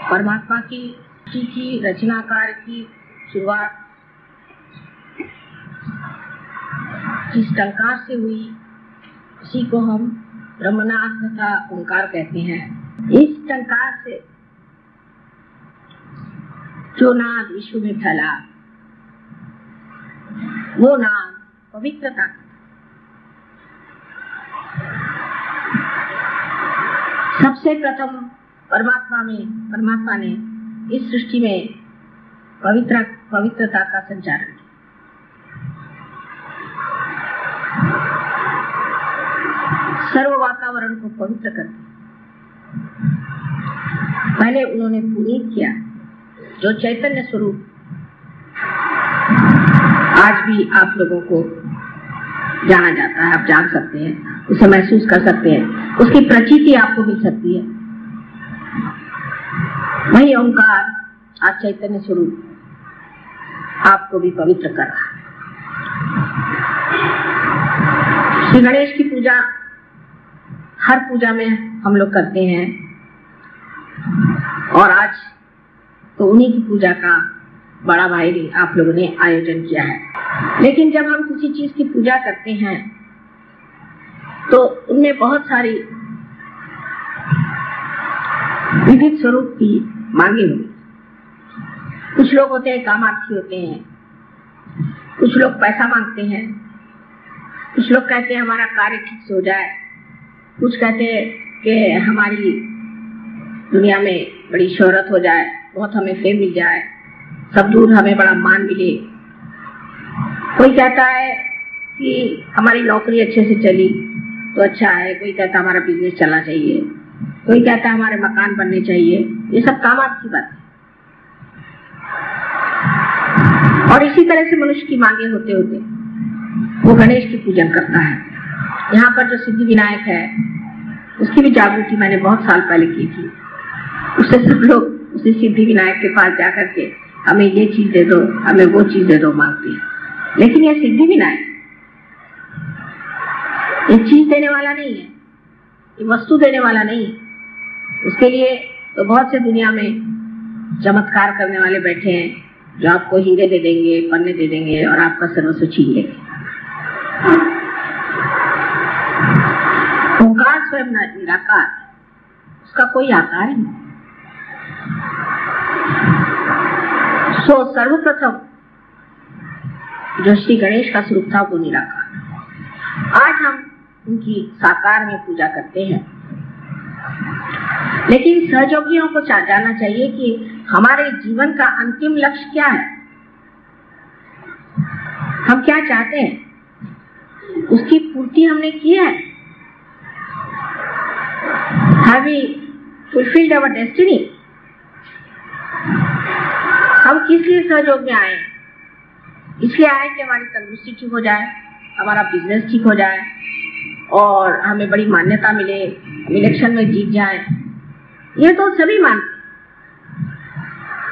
परमात्मा की रचनाकार की शुरुआत जिस टंकार से हुई उसी को हम ब्रह्मनाद तथा ओंकार कहते हैं। इस टंकार से जो नाद विश्व में फैला वो नाद पवित्रता। सबसे प्रथम परमात्मा ने इस सृष्टि में पवित्रता का संचारण किया। सर्व वातावरण को पवित्र कर दिया। पहले उन्होंने पुनीत किया, जो चैतन्य स्वरूप आज भी आप लोगों को जाना जाता है, आप जान सकते हैं, उसे महसूस कर सकते हैं, उसकी प्रचिति आपको मिल सकती है। वही ओंकार आज चैतन्य स्वरूप आपको भी पवित्र कर रहा है। श्री गणेश की पूजा हर पूजा में हम लोग करते हैं और आज तो उन्हीं की पूजा का बड़ा भारी आप लोगों ने आयोजन किया है। लेकिन जब हम किसी चीज की पूजा करते हैं तो उनमें बहुत सारी विविध स्वरूप की मांगे हुई। कुछ लोग होते हैं कामार्थी होते हैं, कुछ लोग पैसा मांगते हैं, कुछ लोग कहते हैं हमारा कार्य ठीक से हो जाए, कुछ कहते हैं कि हमारी दुनिया में बड़ी शोहरत हो जाए, बहुत हमें फेम मिल जाए, सब दूर हमें बड़ा मान मिले। कोई कहता है कि हमारी नौकरी अच्छे से चली तो अच्छा है, कोई कहता हमारा बिजनेस चलना चाहिए, कोई कहता है हमारे मकान बनने चाहिए। ये सब कामार्थी बात है। और इसी तरह से मनुष्य की मांगे होते होते वो गणेश की पूजन करता है। यहाँ पर जो सिद्धि विनायक है उसकी भी जागृति मैंने बहुत साल पहले की थी। उससे सब लोग उसी सिद्धि विनायक के पास जाकर के हमें ये चीज दे दो, हमें वो चीज दे दो मांगती है। लेकिन ये सिद्धि विनायक ये चीज देने वाला नहीं है, ये वस्तु देने वाला नहीं है। उसके लिए तो बहुत से दुनिया में चमत्कार करने वाले बैठे हैं जो आपको हीरे दे देंगे, पन्ने दे देंगे और आपका सर्वस्व छीन लेंगे। ओंकार स्वयं निराकार, उसका कोई आकार नहीं। सो सर्वप्रथम जो श्री गणेश का स्वरूप था वो निराकार। आज हम उनकी साकार में पूजा करते हैं। लेकिन सहयोगियों को जानना चाहिए कि हमारे जीवन का अंतिम लक्ष्य क्या है, हम क्या चाहते हैं, उसकी पूर्ति हमने की है। Have we fulfilled our destiny? हम किस लिए सहयोग में आए? इसलिए आए कि हमारी तंदुरुस्ती ठीक हो जाए, हमारा बिजनेस ठीक हो जाए और हमें बड़ी मान्यता मिले, इलेक्शन में जीत जाए। ये तो सभी मानते हैं,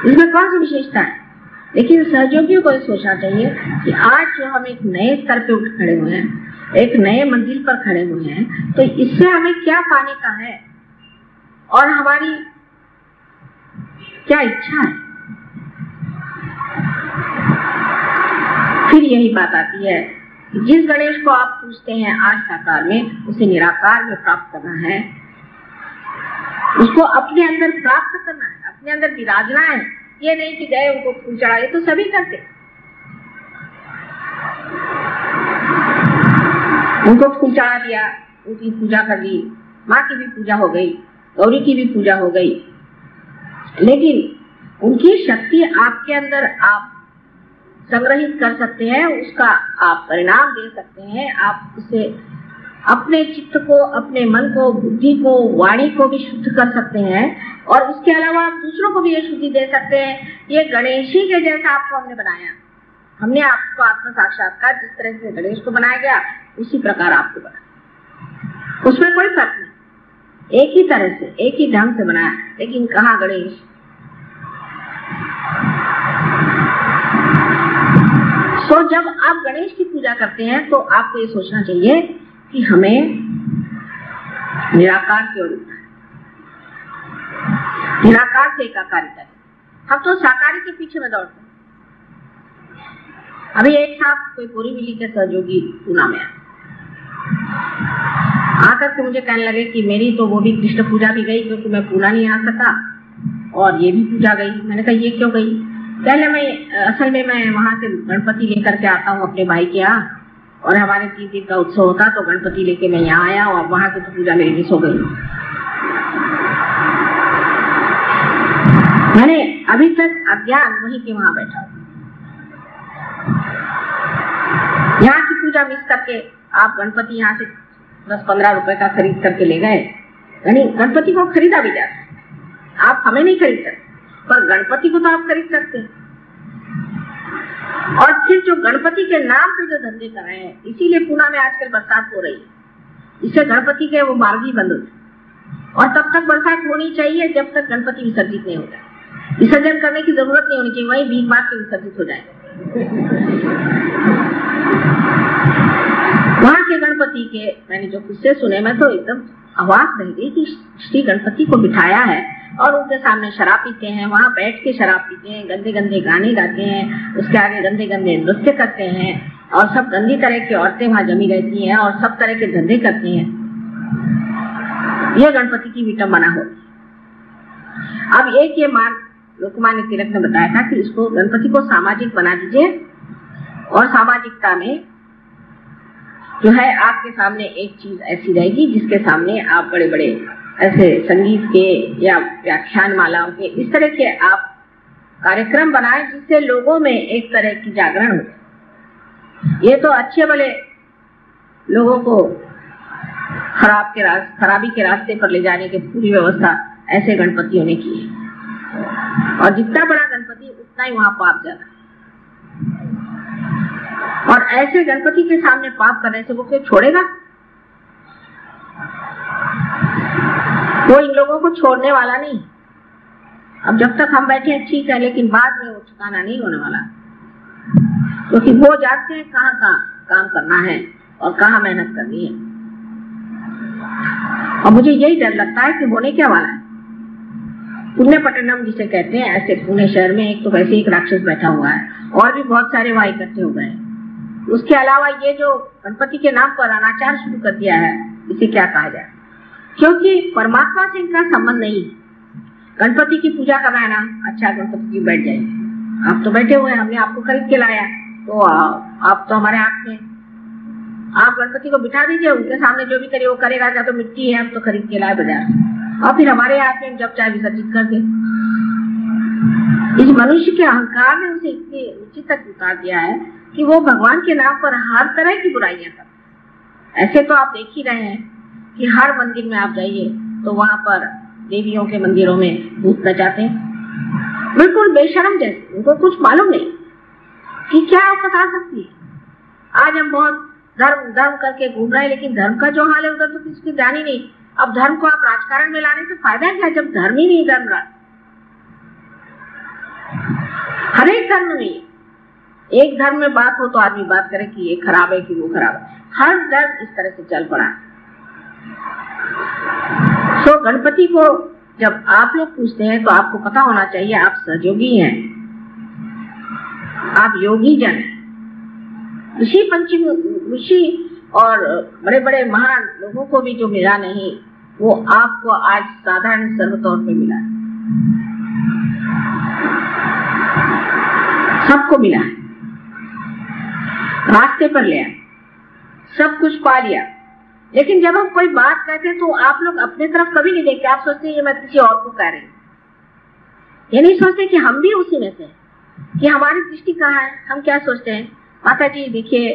इसमें कौन सी विशेषता है। लेकिन सहयोगियों को सोचना चाहिए कि आज जो हम एक नए स्तर पे उठ खड़े हुए हैं, एक नए मंजिल पर खड़े हुए हैं, तो इससे हमें क्या पाने का है और हमारी क्या इच्छा है। फिर यही बात आती है कि जिस गणेश को आप पूछते हैं आज साकार में, उसे निराकार में प्राप्त करना है, उसको अपने अंदर प्राप्त करना है, अपने अंदर विराजना है। ये नहीं कि गए उनको फूल चढ़ाए, तो सभी करते, उनको फूल चढ़ा दिया, उनकी पूजा कर ली, माँ की भी पूजा हो गई, गौरी की भी पूजा हो गई। लेकिन उनकी शक्ति आपके अंदर आप संग्रहित कर सकते हैं, उसका आप परिणाम दे सकते हैं। आप उसे अपने चित्त को, अपने मन को, बुद्धि को, वाणी को भी शुद्ध कर सकते हैं और उसके अलावा आप दूसरों को भी ये शुद्धि दे सकते हैं। ये गणेश ही के जैसा आपको हमने बनाया, हमने आपको आत्म साक्षात्कार जिस तरह से गणेश को बनाया गया उसी प्रकार आपको बनाया, उसमें कोई फर्क नहीं, एक ही तरह से, एक ही ढंग से बनाया। लेकिन कहाँ गणेश, तो जब आप गणेश की पूजा करते हैं तो आपको ये सोचना चाहिए कि हमें निराकार की ओर उठना है, निराकार से एकाकारिता है। हम तो साकारी के पीछे में दौड़ते हैं। अभी एक साथ कोई पूरी मिली के सहयोगी पूना में आकर के मुझे कहने लगे कि मेरी तो वो भी कृष्ण पूजा भी गई क्योंकि मैं पूना नहीं आ सका और ये भी पूजा गई। मैंने कहा ये क्यों गई? पहले मैं असल में मैं वहां से गणपति लेकर के आता हूँ अपने भाई के यहाँ, और हमारे 3 दिन का उत्सव होता तो गणपति लेके मैं यहाँ आया और वहां की तो पूजा मेरी मिस हो गई। मैंने अभी तक अज्ञान वहीं के वहां बैठा, यहाँ की पूजा मिस करके आप गणपति यहाँ से 10-15 रुपए का खरीद करके ले गए। यानी गणपति को खरीदा भी जाता है, आप हमें नहीं खरीद सकते पर गणपति को तो आप खरीद सकते हैं। और फिर जो गणपति के नाम पे जो धंधे कर रहे हैं, इसीलिए पुणे में आजकल बरसात हो रही है, इससे गणपति के वो मार्ग ही बंद हो। और तब तक बरसात होनी चाहिए जब तक गणपति विसर्जित नहीं हो जाए। विसर्जन करने की जरूरत नहीं होनी चाहिए, वही भीख मार के विसर्जित हो जाए। वहां के गणपति के मैंने जो किस्से सुने, मैं तो एकदम अवाक रह गई कि श्री गणपति को बिठाया है और उनके सामने शराब पीते हैं, वहां बैठ के शराब पीते हैं, गंदे गंदे गाने गाते हैं, उसके आगे गंदे गंदे नृत्य करते हैं और सब गंदी तरह की औरतें वहां जमी रहती हैं और सब तरह के धंधे करते हैं। यह गणपति की विटंबना हो। अब एक ये मार्ग लोकमान्य तिलक ने बताया था कि इसको गणपति को सामाजिक बना दीजिए और सामाजिकता में जो है आपके सामने एक चीज ऐसी रहेगी जिसके सामने आप बड़े बड़े ऐसे संगीत के या व्याख्यान मालाओं के इस तरह के आप कार्यक्रम बनाएं जिससे लोगों में एक तरह की जागरण हो। ये तो अच्छे भले लोगों को खराबी के रास्ते पर ले जाने की पूरी व्यवस्था ऐसे गणपतियों ने की है। और जितना बड़ा गणपति उतना ही वहां पाप ज्यादा। और ऐसे गणपति के सामने पाप करने से वो क्यों छोड़ेगा? वो इन लोगों को छोड़ने वाला नहीं। अब जब तक हम बैठे हैं ठीक है, लेकिन बाद में वो ठिकाना नहीं होने वाला, क्योंकि वो जानते हैं कहाँ काम करना है और कहाँ मेहनत करनी है। और मुझे यही डर लगता है कि होने क्या वाला है। पुण्य पट्टनम जिसे कहते हैं, ऐसे पुणे शहर में एक तो वैसे एक राक्षस बैठा हुआ है और भी बहुत सारे वहां इकट्ठे हो गए। उसके अलावा ये जो गणपति के नाम पर अनाचार शुरू कर दिया है, इसे क्या कहा जाए? क्योंकि परमात्मा से इनका संबंध नहीं। गणपति की पूजा करना है ना, अच्छा गणपति जी बैठ जाइए, आप तो बैठे हुए हैं, हमने आपको खरीद के लाया तो आप तो हमारे हाथ में, आप गणपति को बिठा दीजिए, उनके सामने जो भी करे वो करेगा, क्या तो मिट्टी है, हम तो खरीद के लाए बाजार, और फिर हमारे हाथ में जब चाहे विसर्जित कर दे। इस मनुष्य के अहंकार ने उसे इतनी ऊंची तक उतार दिया है कि वो भगवान के नाम पर हर तरह की बुराइयां करते। ऐसे तो आप देख ही रहे हैं कि हर मंदिर में आप जाइए तो वहां पर देवियों के मंदिरों में भूत नचाते हैं, बिल्कुल बेशरम जैसे, उनको कुछ मालूम नहीं कि क्या आप बता सकती है। आज हम बहुत धर्म करके घूम रहे हैं, लेकिन धर्म का जो हाल है उधर तो किसी की ध्यान ही नहीं। अब धर्म को आप राजकारण में लाने से फायदा क्या, जब धर्म ही नहीं धर्म रहा। हर एक धर्म में, एक धर्म में बात हो तो आदमी बात करे कि ये खराब है कि वो खराब है। हर धर्म इस तरह से चल पड़ा। तो गणपति को जब आप लोग पूछते हैं तो आपको पता होना चाहिए आप सहयोगी हैं, आप योगी जन हैं। ऋषि और बड़े बड़े महान लोगों को भी जो मिला नहीं, वो आपको आज साधारण सर्वतौर पे मिला है, सबको मिला है, रास्ते पर ले आए, सब कुछ पा लिया। लेकिन जब हम कोई बात कहते हैं तो आप लोग अपने तरफ कभी नहीं देखते। आप सोचते हैं ये मैं किसी और को कह रही हूँ, ये नहीं सोचते कि हम भी उसी में से, कि हमारी दृष्टि कहाँ है। हम क्या सोचते हैं, माता जी देखिए,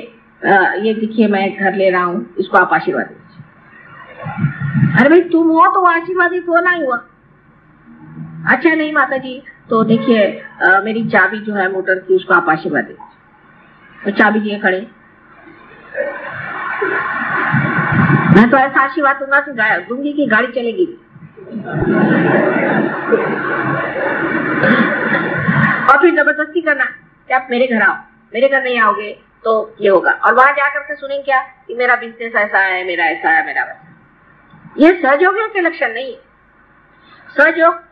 ये देखिए मैं घर ले रहा हूँ, इसको आप आशीर्वाद दीजिए। अरे भाई तुम हो तो आशीर्वादित होना ही हुआ। अच्छा नहीं माता जी, तो देखिए मेरी चाबी जो है मोटर की, उसको आप आशीर्वाद दीजिए। तो चाबी दिए खड़े, मैं तो ऐसा आशीर्वाद दूंगी कि गाड़ी चलेगी। और फिर जबरदस्ती करना कि आप मेरे घर आओ, मेरे घर नहीं आओगे तो ये होगा, और वहां जाकर के सुनेंगे क्या कि मेरा बिजनेस ऐसा है, मेरा ऐसा है, मेरा वैसा। ये सहयोगियों के लक्षण नहीं है। सहयोग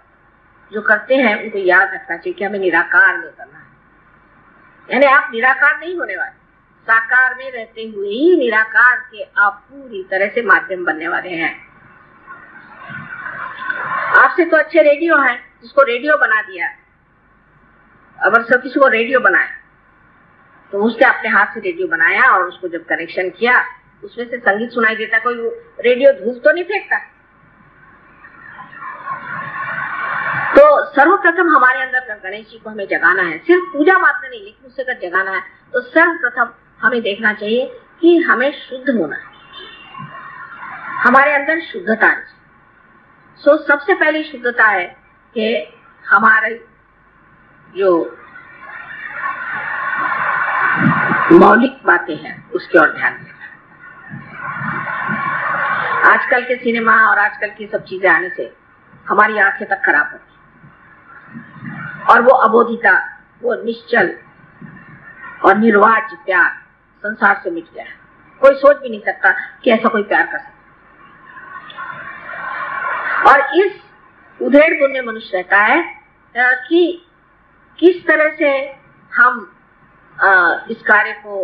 जो करते हैं उनको याद रखना चाहिए कि हमें निराकार में करना है, यानी आप निराकार नहीं होने वाले, साकार में रहते हुए ही निराकार के आप पूरी तरह से माध्यम बनने वाले हैं। आपसे तो अच्छे रेडियो हैं, जिसको रेडियो बना दिया, अगर सब किसी को रेडियो बनाया तो उसने अपने हाथ से रेडियो बनाया और उसको जब कनेक्शन किया उसमें से संगीत सुनाई देता, कोई रेडियो धूल तो नहीं फेंकता। तो सर्वप्रथम हमारे अंदर गणेश जी को हमें जगाना है, सिर्फ पूजा मात्र नहीं लेकिन उससे अगर जगाना है तो सर्वप्रथम हमें देखना चाहिए कि हमें शुद्ध होना है, हमारे अंदर शुद्धता है। सो सबसे पहली शुद्धता है कि हमारे जो मौलिक बातें हैं उसकी ओर ध्यान देना। आजकल के सिनेमा और आजकल की सब चीजें आने से हमारी आंखें तक खराब होती और वो अबोधिता, वो निश्चल और निर्वाज प्यार संसार से मिट गया। कोई सोच भी नहीं सकता कि ऐसा कोई प्यार कर सकता। और इस उधेड़ बुन में मनुष्य रहता है कि किस तरह से हम इस कार्य को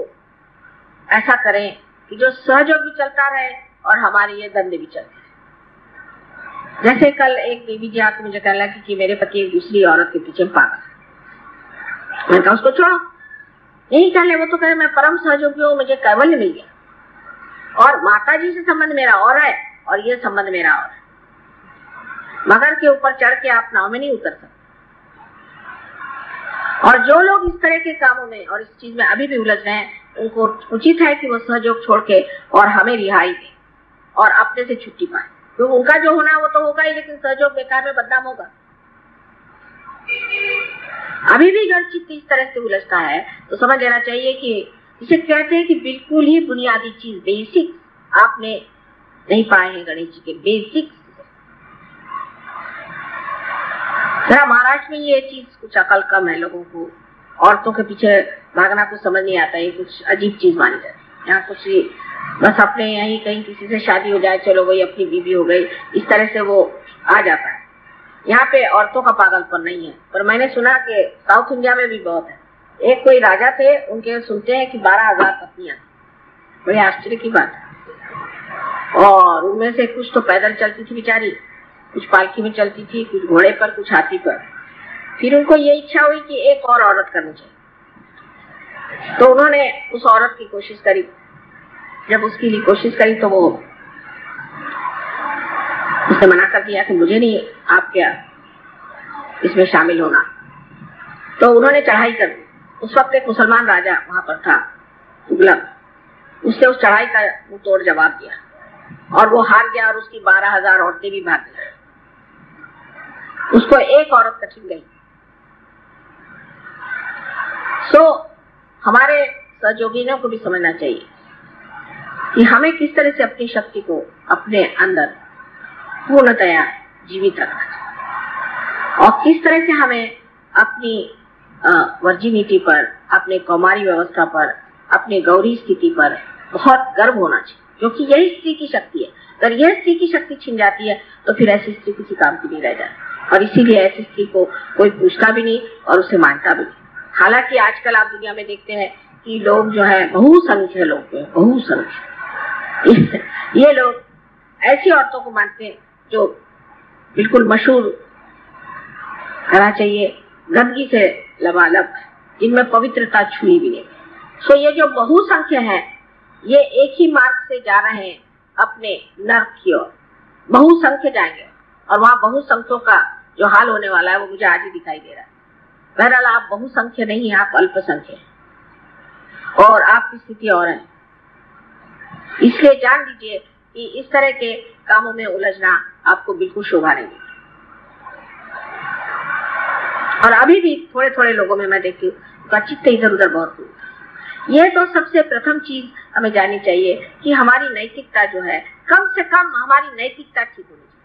ऐसा करें कि जो सहयोग भी चलता रहे और हमारे ये धंधे भी चलते रहे। जैसे कल एक देवी जी आके मुझे कहने लगी कि मेरे पति एक दूसरी औरत के पीछे पागल है। मैंने कहा उसको छोड़ो, यही कर ले। वो तो कहे मैं परम सहयोगी हूँ, मुझे कैवल्य मिल गया और माता जी से संबंध मेरा और है और ये संबंध मेरा और है। मगर के ऊपर चढ़ के आप नाव में नहीं उतर सकते। और जो लोग इस तरह के कामों में और इस चीज में अभी भी उलझ रहे हैं, उनको उचित है कि वो सहयोग छोड़ के और हमें रिहाई दें और अपने से छुट्टी पाए। तो उनका जो होना वो तो होगा ही, लेकिन सहयोग बेकार में बदनाम होगा। अभी भी अगर चित्त इस तरह से उलझता है तो समझ लेना चाहिए कि इसे कहते हैं कि बिल्कुल ही बुनियादी चीज, बेसिक आपने नहीं पाए हैं गणेश जी के बेसिक। जरा महाराष्ट्र में ये चीज कुछ अकल कम है लोगों को, औरतों के पीछे भागना कुछ समझ नहीं आता, ये कुछ अजीब चीज मानी जाती है। यहाँ कुछ बस अपने यहीं कहीं किसी से शादी हो जाए, चलो वही अपनी बीवी हो गई, इस तरह से वो आ जाता है। यहाँ पे औरतों का पागलपन नहीं है, पर मैंने सुना कि साउथ इंडिया में भी बहुत है। एक कोई राजा थे, उनके सुनते हैं कि 12,000 पत्नियां, बड़े आश्चर्य की बात है। और उनमें से कुछ तो पैदल चलती थी बेचारी, कुछ पालकी में चलती थी, कुछ घोड़े पर, कुछ हाथी पर। फिर उनको ये इच्छा हुई कि एक और औरत करनी चाहिए, तो उन्होंने उस औरत की कोशिश करी। जब उसके लिए कोशिश करी तो वो उसने मना कर दिया कि मुझे नहीं आप क्या इसमें शामिल होना। तो उन्होंने चढ़ाई कर दी। उस वक्त एक मुसलमान राजा वहां पर था, तुगलक। उसने उस चढ़ाई का मुंह तोड़ जवाब दिया और वो हार गया और उसकी 12,000 औरतें भी भाग गई। उसको एक औरत कठिन गई। सो हमारे सहयोगियों को भी समझना चाहिए कि हमें किस तरह से अपनी शक्ति को अपने अंदर पूर्णतया जीवित रखना चाहिए और किस तरह से हमें अपनी वर्जिनिटी पर, अपने कौमारी व्यवस्था पर, अपने गौरी स्थिति पर बहुत गर्व होना चाहिए, क्योंकि यही स्त्री की शक्ति है। अगर यह स्त्री की शक्ति छिन जाती है तो फिर ऐसी स्त्री किसी काम की नहीं रह जाती और इसीलिए ऐसी स्त्री को कोई पूछता भी नहीं और उसे मानता भी नहीं। हालांकि आजकल आप दुनिया में देखते हैं कि लोग जो है बहुसंख्य लोग, बहुसंख्य ये लोग ऐसी औरतों को मानते हैं जो बिल्कुल मशहूर कहना चाहिए गंदगी से लबालब, जिनमें पवित्रता छुई भी नहीं। सो ये जो बहुसंख्य है ये एक ही मार्ग से जा रहे हैं अपने नर्क की ओर। बहुसंख्य जाएंगे और वहां बहुसंख्यों का जो हाल होने वाला है वो मुझे आज ही दिखाई दे रहा है। बहरहाल आप बहुसंख्य नहीं, आप अल्पसंख्य हैं और आपकी स्थिति और है। इसलिए जान लीजिए कि इस तरह के कामों में उलझना आपको बिल्कुल शोभा नहीं देता। और अभी भी थोड़े थोड़े लोगों में मैं देखती हूँ उनका चित्त इधर उधर बहुत हुआ। यह तो सबसे प्रथम चीज हमें जाननी चाहिए कि हमारी नैतिकता जो है, कम से कम हमारी नैतिकता ठीक होनी चाहिए।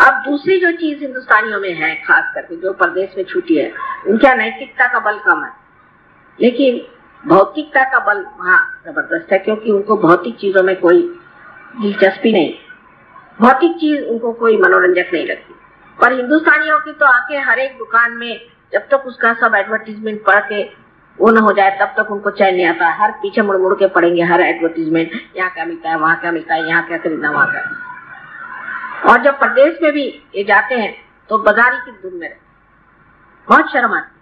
अब दूसरी जो चीज हिंदुस्तानियों में है, खास करके जो परदेश में छूटी है, उनका नैतिकता का बल कम है, लेकिन भौतिकता का बल वहाँ जबरदस्त है, क्योंकि उनको भौतिक चीजों में कोई दिलचस्पी नहीं, भौतिक चीज उनको कोई मनोरंजक नहीं लगती। पर हिंदुस्तानियों की तो आके हर एक दुकान में जब तक उसका सब एडवर्टीजमेंट पढ़ के वो न हो जाए तब तक उनको चैन नहीं आता। हर पीछे मुड़ मुड़ के पढ़ेंगे हर एडवर्टीजमेंट, यहाँ क्या मिलता है, वहाँ क्या मिलता है, यहाँ क्या खरीदना, वहाँ क्या। और जब प्रदेश में भी ये जाते हैं तो बाजारी की धुन में बहुत शर्म आती।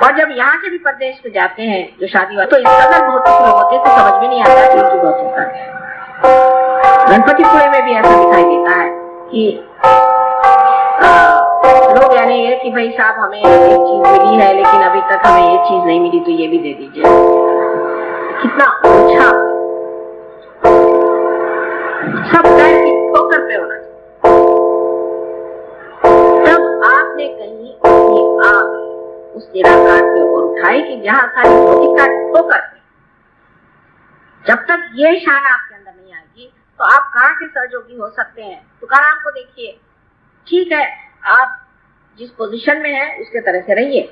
और जब यहाँ के भी प्रदेश में जाते हैं जो शादी वाले, तो इस कदर भौतिक लोग होते तो समझ में नहीं आता कि उनकी भौतिकता है। गणपतिपुरे में भी ऐसा दिखाई देता है कि लोग यानी ये कि भाई साहब हमें एक चीज मिली है लेकिन अभी तक हमें ये चीज नहीं मिली तो ये भी दे दीजिए। कितना अच्छा सब पैर की ठोकर पे होना। तब आपने कहीं अपनी आंख उस निराकार के ऊपर उठाई कि जहां सारी भौतिकता ठोकर, जब तक ये शान आपके अंदर नहीं आएगी तो आप कहाँ के सहयोगी हो सकते हैं। तुकाराम को देखिए, ठीक है आप जिस पोजीशन में है उसके तरह से रहिए।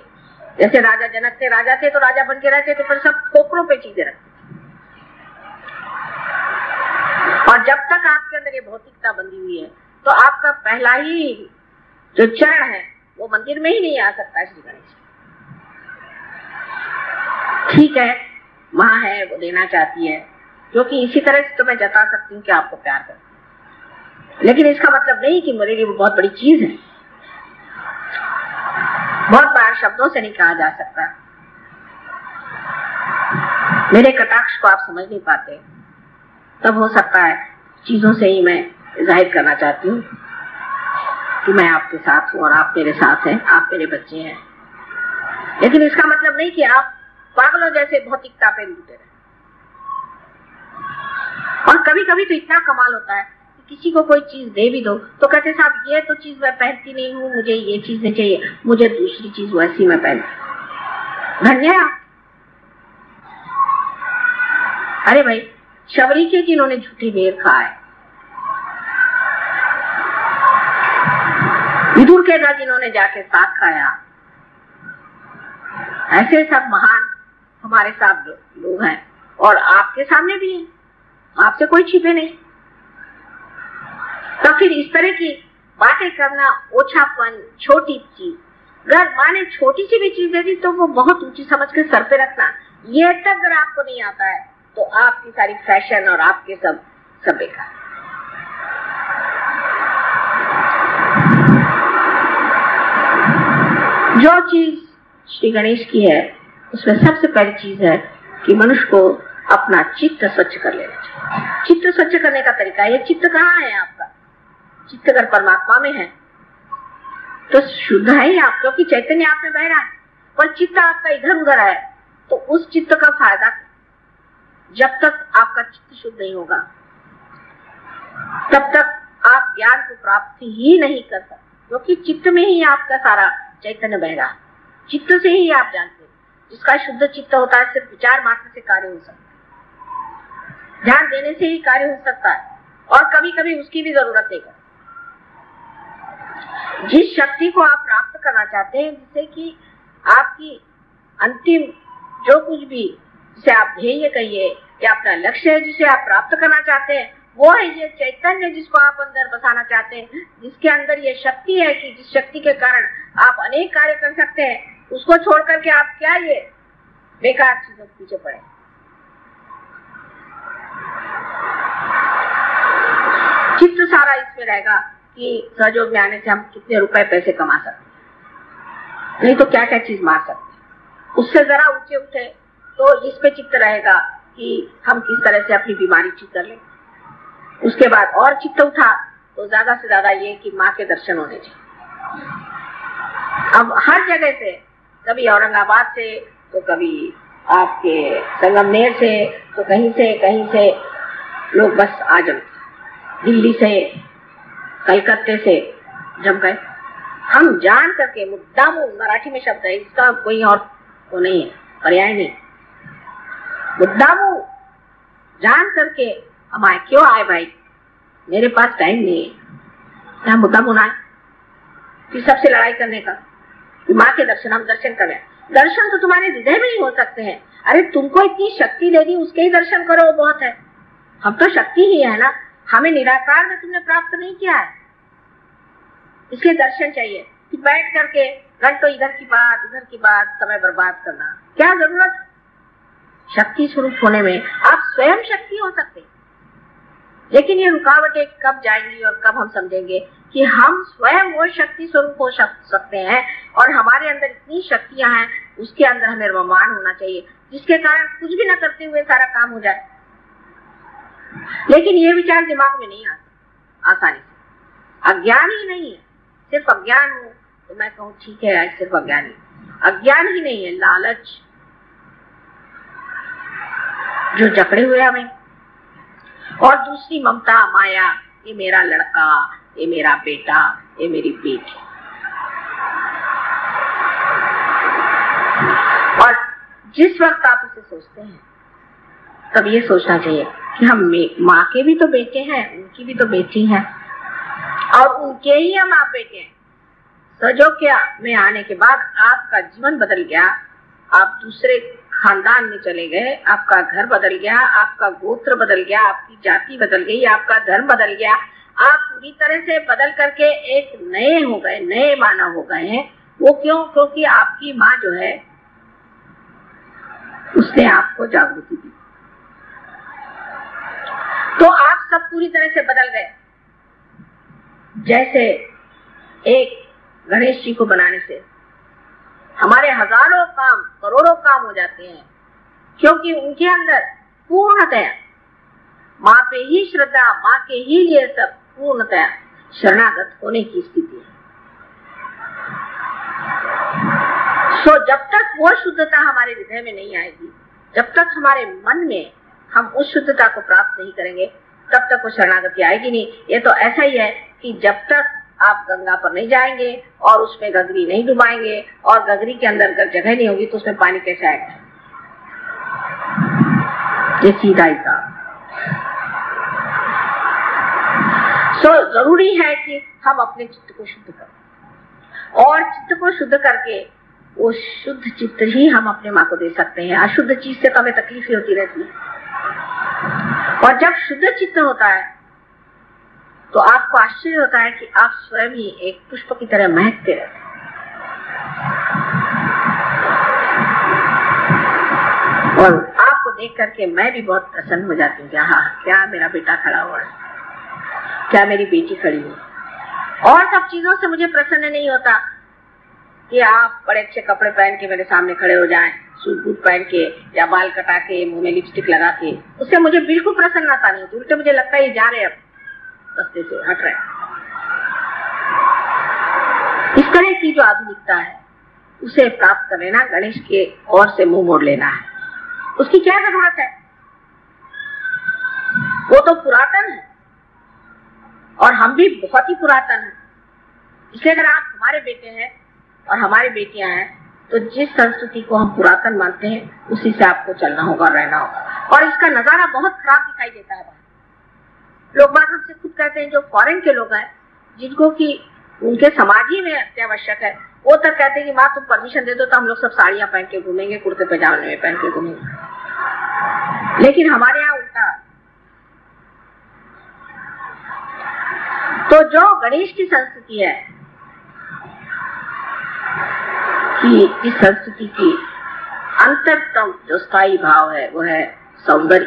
जैसे राजा जनक थे, राजा थे तो राजा बन के रहते थे, पर सब ठोकरों पे चीजें रखते। और जब तक आपके अंदर ये भौतिकता बंधी हुई है तो आपका पहला ही जो चरण है वो मंदिर में ही नहीं आ सकता। श्री गणेश ठीक है माँ है वो देना चाहती है, क्योंकि इसी तरह से तो मैं जता सकती हूँ कि आपको प्यार करती, लेकिन इसका मतलब नहीं कि मेरे लिए वो बहुत बड़ी चीज है। बहुत बार शब्दों से नहीं कहा जा सकता। मेरे कटाक्ष को आप समझ नहीं पाते, तब हो सकता है चीजों से ही मैं जाहिर करना चाहती हूँ कि मैं आपके साथ हूँ और आप मेरे साथ हैं, आप मेरे बच्चे हैं। लेकिन इसका मतलब नहीं कि आप पागलों जैसे भौतिकता पे लूटे रहे। और कभी कभी तो इतना कमाल होता है कि किसी को कोई चीज दे भी दो तो कहते साहब ये तो चीज मैं पहनती नहीं हूँ, मुझे ये चीज नहीं चाहिए, मुझे दूसरी चीज वैसी मैं पहनती। धन्यवाद। अरे भाई शबरी के जिन्होंने झूठी बेर खाए, विदुर के ना जिन्होंने जाके साथ खाया, ऐसे सब महान हमारे साथ लोग हैं और आपके सामने भी हैं, आपसे कोई छिपे नहीं। तो फिर इस तरह की बातें करना, ओछापन, छोटी चीज, अगर माने छोटी सी भी चीज दे दी तो वो बहुत ऊंची समझ के सर पे रखना, ये तक अगर आपको नहीं आता है तो आपकी सारी फैशन और आपके सब बेकार। जो चीज श्री गणेश की है उसमें सबसे पहली चीज है कि मनुष्य को अपना चित्त स्वच्छ कर लेना चाहिए। चित्त स्वच्छ करने का तरीका, ये चित्त कहाँ है आपका? चित्त अगर परमात्मा में है तो शुद्ध है ही आप, क्योंकि चैतन्य आप में बह रहा है। पर चित्त आपका इधर उधर है तो उस चित्त का फायदा, जब तक आपका चित्त शुद्ध नहीं होगा तब तक आप ज्ञान को प्राप्त ही नहीं कर सकते, क्योंकि चित्त में ही आपका सारा चैतन्य बह रहा है। चित्त से ही आप जानते हैं। जिसका शुद्ध चित्त होता है सिर्फ विचार मात्र से कार्य हो सकता है, ध्यान देने से ही कार्य हो सकता है, और कभी कभी उसकी भी जरूरत नहीं है। जिस शक्ति को आप प्राप्त करना चाहते हैं, जिससे कि आपकी अंतिम जो कुछ भी, जिसे आप ध्येय कहिए या अपना लक्ष्य है जिसे आप प्राप्त करना चाहते हैं, वो है ये चैतन्य जिसको आप अंदर बसाना चाहते हैं, जिसके अंदर ये शक्ति है कि जिस शक्ति के कारण आप अनेक कार्य कर सकते हैं। उसको छोड़ करके आप क्या ये बेकार चीजों के पीछे पड़े। चित्त सारा इसमें रहेगा कि सहयोग में आने से हम कितने रुपए पैसे कमा सकते, नहीं तो क्या क्या चीज मार सकते। उससे जरा ऊंचे उठे तो इस पे चित्त रहेगा कि हम किस तरह से अपनी बीमारी ठीक कर लें। उसके बाद और चित्त उठा तो ज्यादा से ज्यादा ये कि माँ के दर्शन होने चाहिए। अब हर जगह से, कभी औरंगाबाद से तो कभी आपके संगमनेर से तो कहीं से लोग बस आ जमते, दिल्ली से, कलकत्ते से जम गए। हम जान करके, मुद्दाम मराठी में शब्द है, इसका कोई और वो नहीं है, पर्याय नहीं, मुद्दाम जान करके हम आए। क्यों आए भाई? मेरे पास टाइम नहीं है, यहाँ मुद्दा बुना है कि सबसे लड़ाई करने का, कि माँ के दर्शन, हम दर्शन करें। दर्शन तो तुम्हारे हृदय में ही हो सकते हैं। अरे तुमको इतनी शक्ति दे दी, उसके ही दर्शन करो, वो बहुत है। हम तो शक्ति ही है ना, हमें निराकार में तुमने प्राप्त नहीं किया है, इसलिए दर्शन चाहिए। कि बैठ करके घंटों इधर की बात उधर की बात समय बर्बाद करना क्या जरूरत। शक्ति स्वरूप होने में आप स्वयं शक्ति हो सकते, लेकिन ये रुकावटें कब जाएंगी और कब हम समझेंगे कि हम स्वयं वो शक्ति स्वरूप हो सकते हैं और हमारे अंदर इतनी शक्तियां हैं, उसके अंदर हमें रमान होना चाहिए, जिसके कारण कुछ भी न करते हुए सारा काम हो जाए। लेकिन ये विचार दिमाग में नहीं आता आसानी से। अज्ञान ही नहीं है, सिर्फ अज्ञान हो तो मैं कहूँ ठीक है, सिर्फ अज्ञान ही, अज्ञान ही नहीं है, लालच जो जकड़े हुए हमें, और दूसरी ममता माया, ये मेरा लड़का, ये मेरा बेटा, ये मेरी बेटी। और जिस वक्त आप इसे सोचते हैं तब ये सोचना चाहिए कि हम माँ के भी तो बेटे हैं, उनकी भी तो बेटी हैं, और उनके ही हम आप बेटे हैं। सजो क्या में आने के बाद आपका जीवन बदल गया, आप दूसरे खानदान में चले गए, आपका घर बदल गया, आपका गोत्र बदल गया, आपकी जाति बदल गई, आपका धर्म बदल गया, आप पूरी तरह से बदल करके एक नए हो गए, नए मानव हो गए हैं। वो क्यों? क्योंकि आपकी माँ जो है उसने आपको जागृति दी, तो आप सब पूरी तरह से बदल गए। जैसे एक गणेश जी को बनाने से हमारे हजारों काम, करोड़ों काम हो जाते हैं, क्योंकि उनके अंदर पूर्णतया माँ पे ही श्रद्धा, माँ के ही लिए सब पूर्णतया शरणागत होने की स्थिति है। सो जब तक वो शुद्धता हमारे हृदय में नहीं आएगी, जब तक हमारे मन में हम उस शुद्धता को प्राप्त नहीं करेंगे, तब तक वो शरणागति आएगी नहीं। ये तो ऐसा ही है कि जब तक आप गंगा पर नहीं जाएंगे और उसमें गगरी नहीं डुबाएंगे और गगरी के अंदर अगर जगह नहीं होगी तो उसमें पानी कैसे आएगा? ये सीधा हिसाब। सो जरूरी है कि हम अपने चित्त को शुद्ध करें, और चित्त को शुद्ध करके वो शुद्ध चित्त ही हम अपने माँ को दे सकते हैं। अशुद्ध चीज से तो हमें तकलीफ ही होती रहती है, और जब शुद्ध चित्त होता है तो आपको आश्चर्य होता है कि आप स्वयं ही एक पुष्प की तरह महकते रहते हैं। और आपको देख करके मैं भी बहुत प्रसन्न हो जाती हूँ कि हाँ, क्या मेरा बेटा खड़ा हुआ है, क्या मेरी बेटी खड़ी हुई। और सब चीजों से मुझे प्रसन्न नहीं होता कि आप बड़े अच्छे कपड़े पहन के मेरे सामने खड़े हो जाएं, सूट बूट पहन के या बाल कटा के मुंह में लिपस्टिक लगा के, उससे मुझे बिल्कुल प्रसन्नता नहीं होती। उल्टे मुझे लगता है ये जा रहे अब रास्ते से हट रहे। इस तरह की जो आधुनिकता है उसे प्राप्त कर लेना, गणेश के ओर से मुंह मोड़ लेना है, उसकी क्या जरूरत है? वो तो पुरातन है और हम भी बहुत ही पुरातन है। इसलिए अगर आप हमारे बेटे हैं और हमारी बेटियां हैं तो जिस संस्कृति को हम पुरातन मानते हैं उसी से आपको चलना होगा और रहना होगा। और इसका नजारा बहुत खराब दिखाई देता है। लोग बात हमसे खुद कहते हैं, जो फॉरेन के लोग हैं जिनको कि उनके समाज ही में अत्यावश्यक है, वो तक कहते हैं कि माँ तुम परमिशन दे दो तो हम लोग सब साड़ियां पहन के घूमेंगे, कुर्ते पजामे में पहन के घूमेंगे। लेकिन हमारे यहाँ उल्टा। तो जो गणेश की संस्कृति है, कि इस संस्कृति की अंतरतम जो स्थायी भाव है वो है सौंदर्य।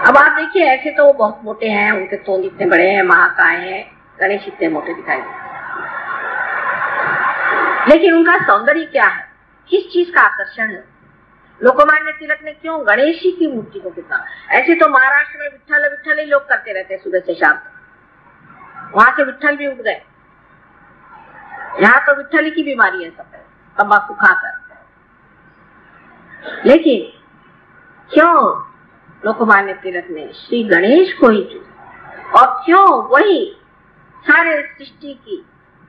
अब आप देखिए, ऐसे तो वो बहुत मोटे हैं, उनके तोंद इतने बड़े हैं, महाकाय हैं, गणेश इतने मोटे दिखाई देते, लेकिन उनका सौंदर्य क्या है? किस चीज का आकर्षण है? लोकमान्य तिलक ने क्यों गणेश जी की मूर्ति को कितना, ऐसे तो महाराष्ट्र में विट्ठल विट्ठल ही लोग करते रहते हैं सुबह से शाम तक, वहां से विट्ठल भी उठ गए। यहाँ तो विट्ठल की बीमारी है सब, तंबाकू खाकर। लेकिन क्यों लोकमान्य तिलक ने श्री गणेश को ही चुना, और क्यों वही सारे सृष्टि की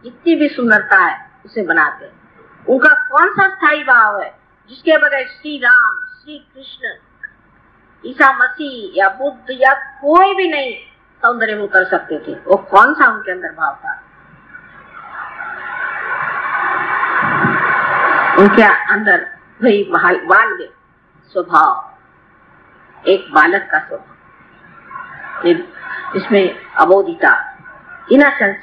जितनी भी सुंदरता है उसे बनाते हैं? उनका कौन सा स्थायी भाव है जिसके बगैर श्री राम, श्री कृष्ण, ईसा मसीह या बुद्ध या कोई भी नहीं सौंदर्य में उतर सकते थे। वो कौन सा उनके अंदर भाव था? उनके अंदर वही बाल्य स्वभाव, एक बालक का स्वभाव, इसमें अबोधिता, इनोसेंस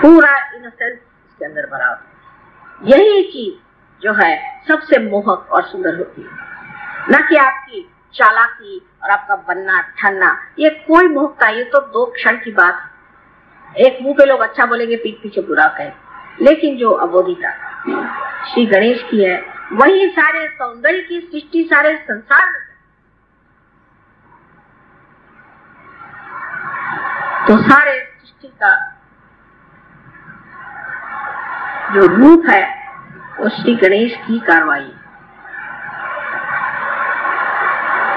पूरा इनोसेंस इसके अंदर भरा होता है। यही चीज जो है सबसे मोहक और सुंदर होती है, न कि आपकी चालाकी और आपका बनना ठनना। ये कोई मोहकता, ये तो 2 क्षण की बात है। एक मुंह पे लोग अच्छा बोलेंगे, पीठ पीछे बुरा कहें, लेकिन जो अबोधिता श्री गणेश की है, वही सारे सौंदर्य की सृष्टि सारे संसार में। तो सारे सृष्टि का जो रूप है वो श्री गणेश की कार्रवाई,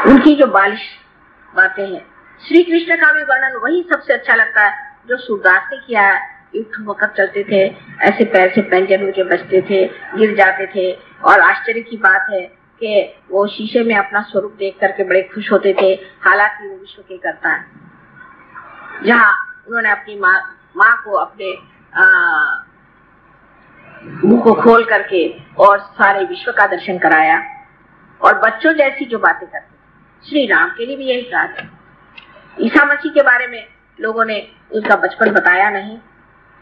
उनकी जो बालिश बातें हैं। श्री कृष्ण का भी वर्णन वही सबसे अच्छा लगता है जो सूरदास ने किया है। युक्त वक्त चलते थे, ऐसे पैर से पैंजन उनके बजते थे, गिर जाते थे, और आश्चर्य की बात है कि वो शीशे में अपना स्वरूप देख करके बड़े खुश होते थे, हालांकि वो विश्व के करता है। जहाँ उन्होंने अपनी माँ को अपने मुंह को खोल करके और सारे विश्व का दर्शन कराया, और बच्चों जैसी जो बातें करते। श्री राम के लिए भी यही कहा था। ईसा मसीह के बारे में लोगों ने उनका बचपन बताया नहीं,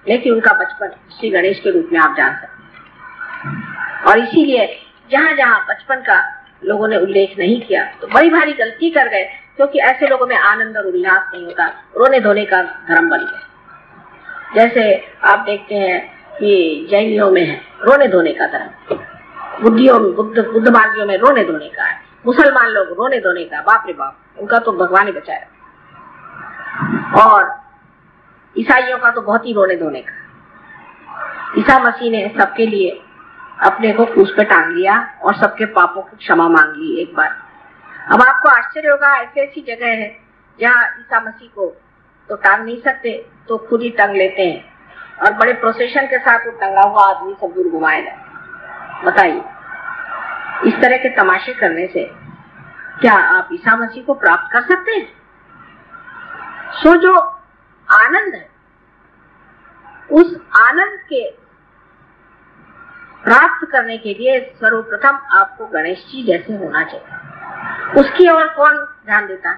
लेकिन उनका बचपन श्री गणेश के रूप में आप जान सकते हैं। और इसीलिए जहाँ जहाँ बचपन का लोगों ने उल्लेख नहीं किया तो बड़ी भारी गलती कर गए, क्योंकि ऐसे लोगों में आनंद और उल्लास नहीं होता, रोने धोने का धर्म बन गया। जैसे आप देखते हैं कि जैनियों में है रोने धोने का धर्म, बुद्ध मार्गियों में रोने धोने का है, मुसलमान लोग रोने धोने का, बाप रे बाप, उनका तो भगवान ही बचाया। और ईसाइयों का तो बहुत ही रोने धोने का। ईसा मसीह ने सबके लिए अपने को क्रूस पे टांग लिया और सबके पापों की क्षमा मांग ली एक बार। अब आपको आश्चर्य होगा, ऐसी ऐसी जगह है जहाँ ईसा मसीह को तो टांग नहीं सकते, तो खुद ही टांग लेते हैं, और बड़े प्रोसेशन के साथ वो टंगा हुआ आदमी सब दूर घुमाएगा। बताइए, इस तरह के तमाशे करने से क्या आप ईसा मसीह को प्राप्त कर सकते हैं? सो जो आनंद है, उस आनंद के प्राप्त करने के लिए सर्वप्रथम आपको गणेश जी जैसे होना चाहिए। उसकी ओर कौन ध्यान देता है?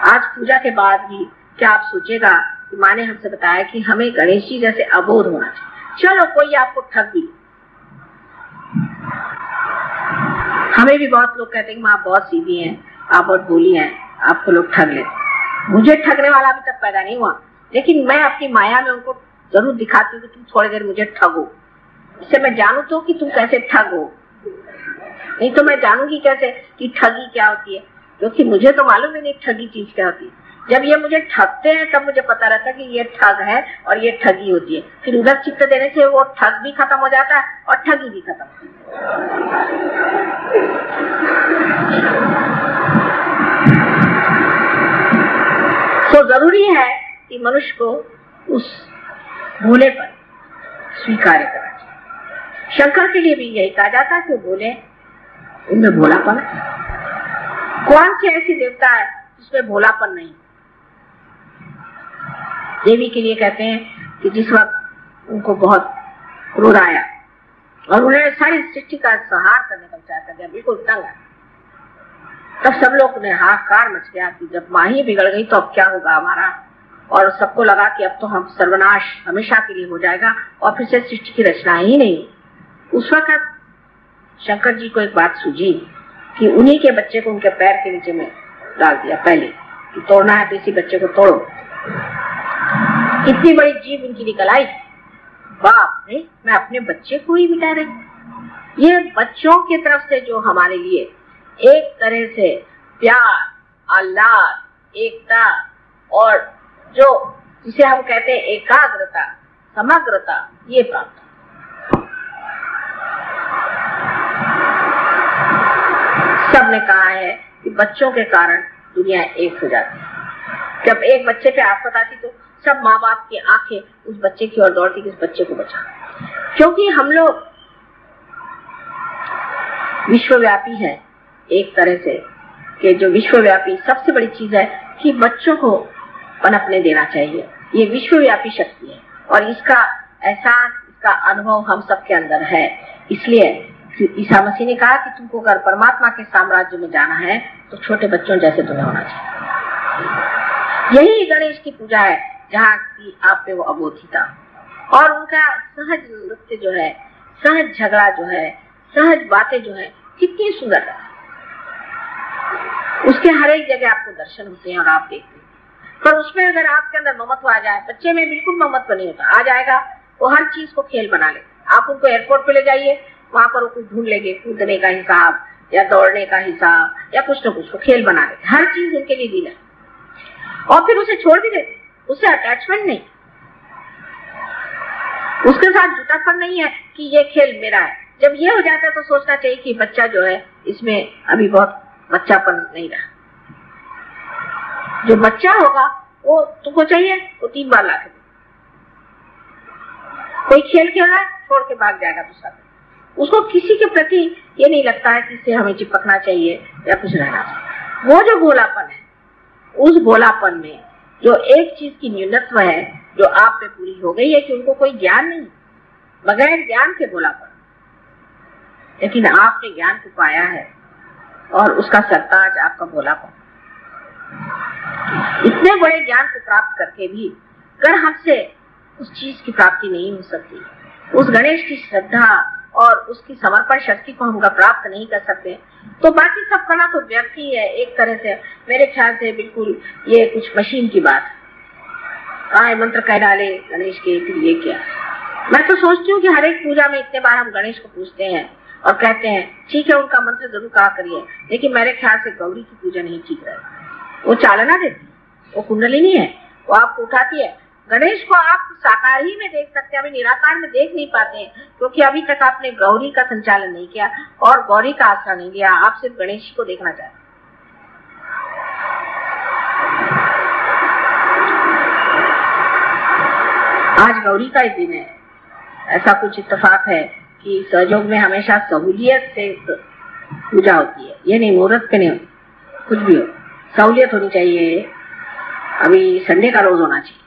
आज पूजा के बाद भी क्या आप सोचेगा कि माँ ने हमसे बताया कि हमें गणेश जी जैसे अबोध होना चाहिए। चलो कोई आपको ठग भी, हमें भी बहुत लोग कहते हैं कि माँ बहुत सीधी हैं, आप बहुत भोली हैं, आपको लोग ठग लेते। मुझे ठगने वाला अभी तक पैदा नहीं हुआ, लेकिन मैं अपनी माया में उनको जरूर दिखाती हूँ कि तुम थोड़ी देर मुझे ठगो, इससे मैं जानू तो कि तुम कैसे ठग हो। नहीं तो मैं जानूंगी कैसे कि ठगी क्या होती है, क्योंकि मुझे तो मालूम ही नहीं ठगी चीज क्या होती है। जब ये मुझे ठगते हैं तब मुझे पता रहता है कि ये ठग है और ये ठगी होती है। फिर उधर चित्त देने से वो ठग भी खत्म हो जाता है और ठगी भी खत्म हो जाती है। तो जरूरी है कि मनुष्य को उस भोलेपन स्वीकार करना चाहिए। शंकर के लिए भी यही कहा जाता है कि भोले, उनमें भोलापन है। कौन सी ऐसी देवता है जिसमें भोलापन नहीं? देवी के लिए कहते हैं कि जिस वक्त उनको बहुत क्रोध आया और उन्हें सारी सृष्टि का संहार करने का विचार कर दिया, बिल्कुल तंग है, तब सब लोग ने हाहाकार मच गया कि जब माँ ही बिगड़ गई तो अब क्या होगा हमारा। और सबको लगा कि अब तो हम सर्वनाश हमेशा के लिए हो जाएगा और फिर से सृष्टि की रचना ही नहीं। उस वक्त शंकर जी को एक बात सूझी कि उन्हीं के बच्चे को उनके पैर के नीचे में डाल दिया पहले, कि तोड़ना है तो इसी बच्चे को तोड़ो। इतनी बड़ी जीव उनकी निकल आई, बाप रे, मैं अपने बच्चे को ही मिटा रही। ये बच्चों की तरफ से जो हमारे लिए एक तरह से प्यार, आह्लाद, एकता और जो जिसे हम कहते हैं एकाग्रता, समग्रता, ये प्राप्त। सबने कहा है कि बच्चों के कारण दुनिया एक हो जाती है। जब एक बच्चे पे आफत आती तो सब माँ बाप की आंखें उस बच्चे की ओर दौड़ती कि उस बच्चे को बचा, क्योंकि हम लोग विश्वव्यापी हैं एक तरह से, कि जो विश्वव्यापी सबसे बड़ी चीज है कि बच्चों को पनपने देना चाहिए। ये विश्वव्यापी शक्ति है और इसका एहसास, इसका अनुभव हम सबके अंदर है। इसलिए ईसा मसीह ने कहा कि तुमको अगर परमात्मा के साम्राज्य में जाना है तो छोटे बच्चों जैसे तुम्हें होना चाहिए। यही गणेश की पूजा है जहाँ की आप पे वो अबोधी था और उनका सहज नृत्य जो है, सहज झगड़ा जो है, सहज बातें जो है, कितनी सुंदर है। उसके हर एक जगह आपको दर्शन होते हैं और आप देखते हैं। पर उसमें अगर आपके अंदर ममत्व आ जाए, बच्चे में बिल्कुल ममत्व नहीं होता, आ जाएगा वो हर चीज को खेल बना ले। आप उनको एयरपोर्ट पे ले जाइए, वहां पर वो कुछ ढूंढ लेंगे, कूदने का हिसाब या दौड़ने का हिसाब या कुछ न कुछ खेल बना लेते। हर चीज उनके लिए दी है और फिर उसे छोड़ भी देते, उससे अटैचमेंट नहीं, उसके साथ जुटापन नहीं है कि ये खेल मेरा है। जब ये हो जाता है तो सोचना चाहिए कि बच्चा जो है इसमें अभी बहुत बच्चापन नहीं रहा। जो बच्चा होगा वो तुमको चाहिए वो 3 बार ला के, कोई खेल खेल रहा है छोड़ के भाग जाएगा दूसरा। उसको किसी के प्रति ये नहीं लगता है कि इससे हमें चिपकना चाहिए या कुछ रहना चाहिए। वो जो भोलापन है, उस भोलापन में जो एक चीज की न्यूनत्व है जो आप पे पूरी हो गई है कि उनको कोई ज्ञान नहीं, बगैर ज्ञान के भोलापन, लेकिन आपने ज्ञान को पाया है और उसका सरताज आपका भोलापन। इतने बड़े ज्ञान को प्राप्त करके भी अगर हमसे उस चीज की प्राप्ति नहीं हो सकती, उस गणेश की श्रद्धा और उसकी समर्पण शक्ति को हम प्राप्त नहीं कर सकते, तो बाकी सब करना तो व्यर्थ ही है एक तरह से। मेरे ख्याल से बिल्कुल ये कुछ मशीन की बात है। मंत्र कह डाले गणेश के, फिर ये क्या। मैं तो सोचती हूँ कि हर एक पूजा में इतने बार हम गणेश को पूछते हैं और कहते हैं ठीक है उनका मंत्र जरूर कहा करिए, लेकिन मेरे ख्याल से गौरी की पूजा नहीं ठीक रहेगी। वो चालना देती, वो कुंडलिनी है, वो आपको उठाती है। गणेश को आप साकार ही में देख सकते हैं, अभी निराकार में देख नहीं पाते हैं क्योंकि अभी तक आपने गौरी का संचालन नहीं किया और गौरी का आश्रय नहीं लिया। आप सिर्फ गणेश को देखना चाहते। आज गौरी का ही दिन है। ऐसा कुछ इत्तेफाक है कि सहयोग में हमेशा सहूलियत से पूजा होती है, ये नहीं मुहूर्त पे नहीं, कुछ भी हो सहूलियत होनी चाहिए। अभी संडे का रोज होना चाहिए,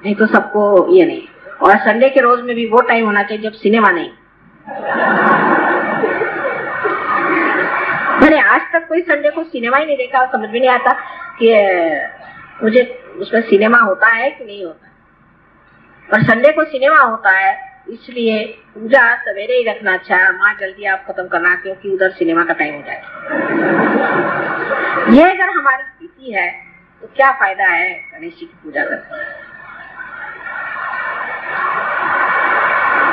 नहीं तो सबको ये नहीं। और संडे के रोज में भी वो टाइम होना चाहिए जब सिनेमा नहीं। मैंने आज तक कोई संडे को सिनेमा ही नहीं देखा और समझ में नहीं आता कि मुझे उसमें सिनेमा होता है कि नहीं होता। पर संडे को सिनेमा होता है, इसलिए पूजा सवेरे ही रखना अच्छा है। माँ जल्दी आप खत्म करना क्योंकि उधर सिनेमा का टाइम हो जाएगा। ये अगर हमारी स्थिति है तो क्या फायदा है गणेश जी की पूजा करने।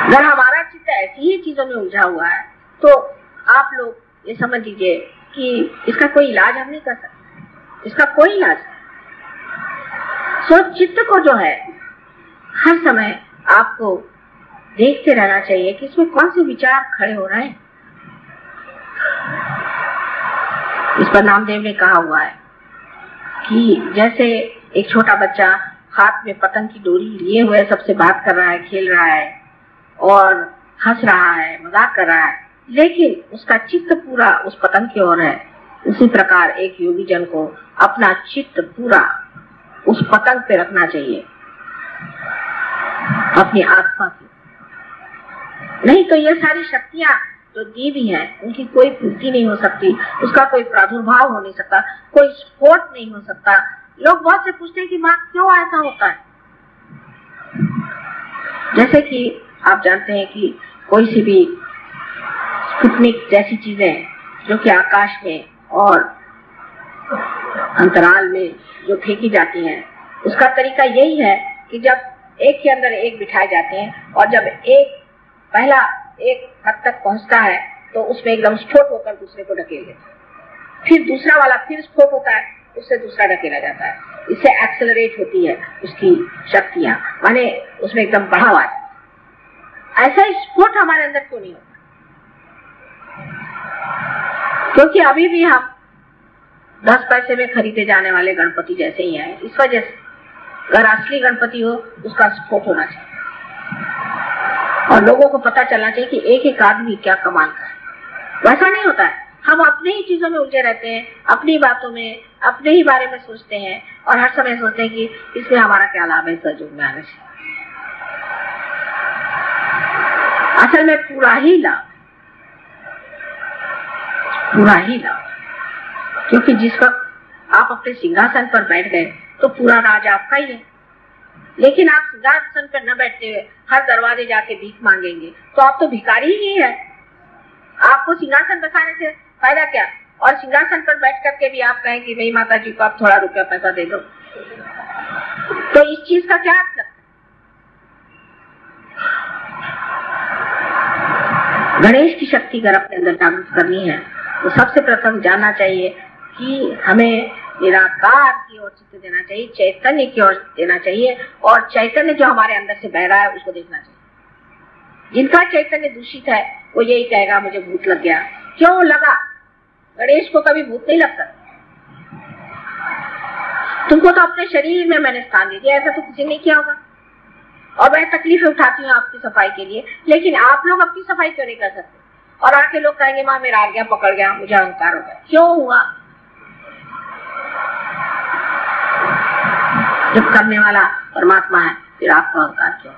अगर हमारा चित्त ऐसी ही चीजों में उलझा हुआ है तो आप लोग ये समझ लीजिए कि इसका कोई इलाज हम नहीं कर सकते, इसका कोई इलाज नहीं। सो चित्त को जो है हर समय आपको देखते रहना चाहिए कि इसमें कौन से विचार खड़े हो रहे हैं। इस पर नामदेव ने कहा हुआ है कि जैसे एक छोटा बच्चा हाथ में पतंग की डोरी लिए हुए सबसे बात कर रहा है, खेल रहा है और हंस रहा है, मजाक कर रहा है, लेकिन उसका चित्त पूरा उस पतंग की ओर है। उसी प्रकार एक योगी जन को अपना चित्त पूरा उस पतंग पे रखना चाहिए, अपनी आत्मा की। नहीं तो ये सारी शक्तियां जो दी भी हैं उनकी कोई पूर्ति नहीं हो सकती, उसका कोई प्रादुर्भाव हो नहीं सकता, कोई स्फोट नहीं हो सकता। लोग बहुत से पूछते हैं कि माँ क्यों ऐसा होता है। जैसे कि आप जानते हैं कि कोई सी भी स्पुतनिक जैसी चीजें जो कि आकाश में और अंतराल में जो फेंकी जाती हैं, उसका तरीका यही है कि जब एक के अंदर एक बिठाए जाते हैं और जब एक पहला एक हद तक पहुंचता है तो उसमें एकदम स्फोट होकर दूसरे को ढकेल देता है, फिर दूसरा वाला फिर स्फोट होता है, उससे दूसरा ढकेला जाता है। इससे एक्सेलरेट होती है उसकी शक्तियां, माने उसमें एकदम बढ़ावा है। ऐसा स्फोट हमारे अंदर क्यों नहीं होता? क्योंकि अभी भी हम 10 पैसे में खरीदे जाने वाले गणपति जैसे ही हैं। इस वजह से अगर असली गणपति हो उसका स्फोट होना चाहिए और लोगों को पता चलना चाहिए कि एक एक आदमी क्या कमाल का है। वैसा नहीं होता है हम अपने ही चीजों में उलझे रहते हैं, अपनी बातों में, अपने ही बारे में सोचते हैं और हर समय सोचते हैं कि इसमें हमारा क्या लाभ है सहयोग में आने से। असल में पूरा ही लाभ, क्योंकि जिस वक्त आप अपने सिंहासन पर बैठ गए तो पूरा राज आपका ही है। लेकिन आप सिंहासन पर न बैठते हुए हर दरवाजे जाके भीख मांगेंगे तो आप तो भिखारी ही है। आपको सिंहासन बसाने से फायदा क्या? और सिंहासन पर बैठ करके भी आप कहें कि भाई माता जी को आप थोड़ा रुपया पैसा दे दो, तो इस चीज का क्या अर्थ लगता है? गणेश की शक्ति अगर अपने अंदर जागृत करनी है तो सबसे प्रथम जानना चाहिए कि हमें निराकार की ओर चित्त देना चाहिए, चैतन्य की ओर देना चाहिए, और चैतन्य जो हमारे अंदर से बह रहा है उसको देखना चाहिए। जिनका चैतन्य दूषित है वो यही कहेगा मुझे भूत लग गया। क्यों लगा? गणेश को कभी भूत नहीं लगता। तुमको तो अपने शरीर में मैंने स्थान दे दिया, ऐसा तो किसी ने किया होगा। और मैं तकलीफें उठाती हूँ आपकी सफाई के लिए, लेकिन आप लोग अपनी सफाई क्यों नहीं कर सकते? और आके लोग कहेंगे माँ मेरा आ गया, पकड़ गया, मुझे अहंकार हो गया। क्यों हुआ? जब करने वाला परमात्मा है फिर आपको अहंकार क्यों?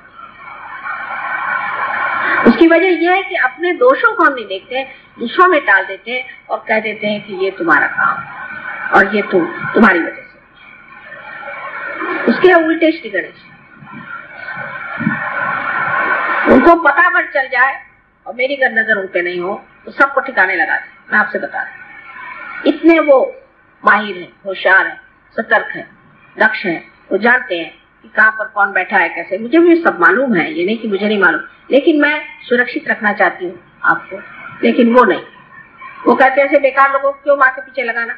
उसकी वजह यह है कि अपने दोषों को हम नहीं देखते, दूसरों में डाल देते हैं और कह देते हैं कि ये तुम्हारा काम और ये तुम्हारी वजह से। उसके उल्टे श्री गणेश, उनको पता पर चल जाए और मेरी अगर नजर उन पे नहीं हो तो सबको ठिकाने लगा दे। मैं आपसे बता रहा, इतने वो माहिर है, होशियार है, सतर्क है, दक्ष है। वो जानते हैं कि कहाँ पर कौन बैठा है, कैसे। मुझे भी सब मालूम है, ये नहीं कि मुझे नहीं मालूम, लेकिन मैं सुरक्षित रखना चाहती हूँ आपको। लेकिन वो नहीं, वो कहते हैं ऐसे बेकार लोगों को क्यों माँ के पीछे लगाना,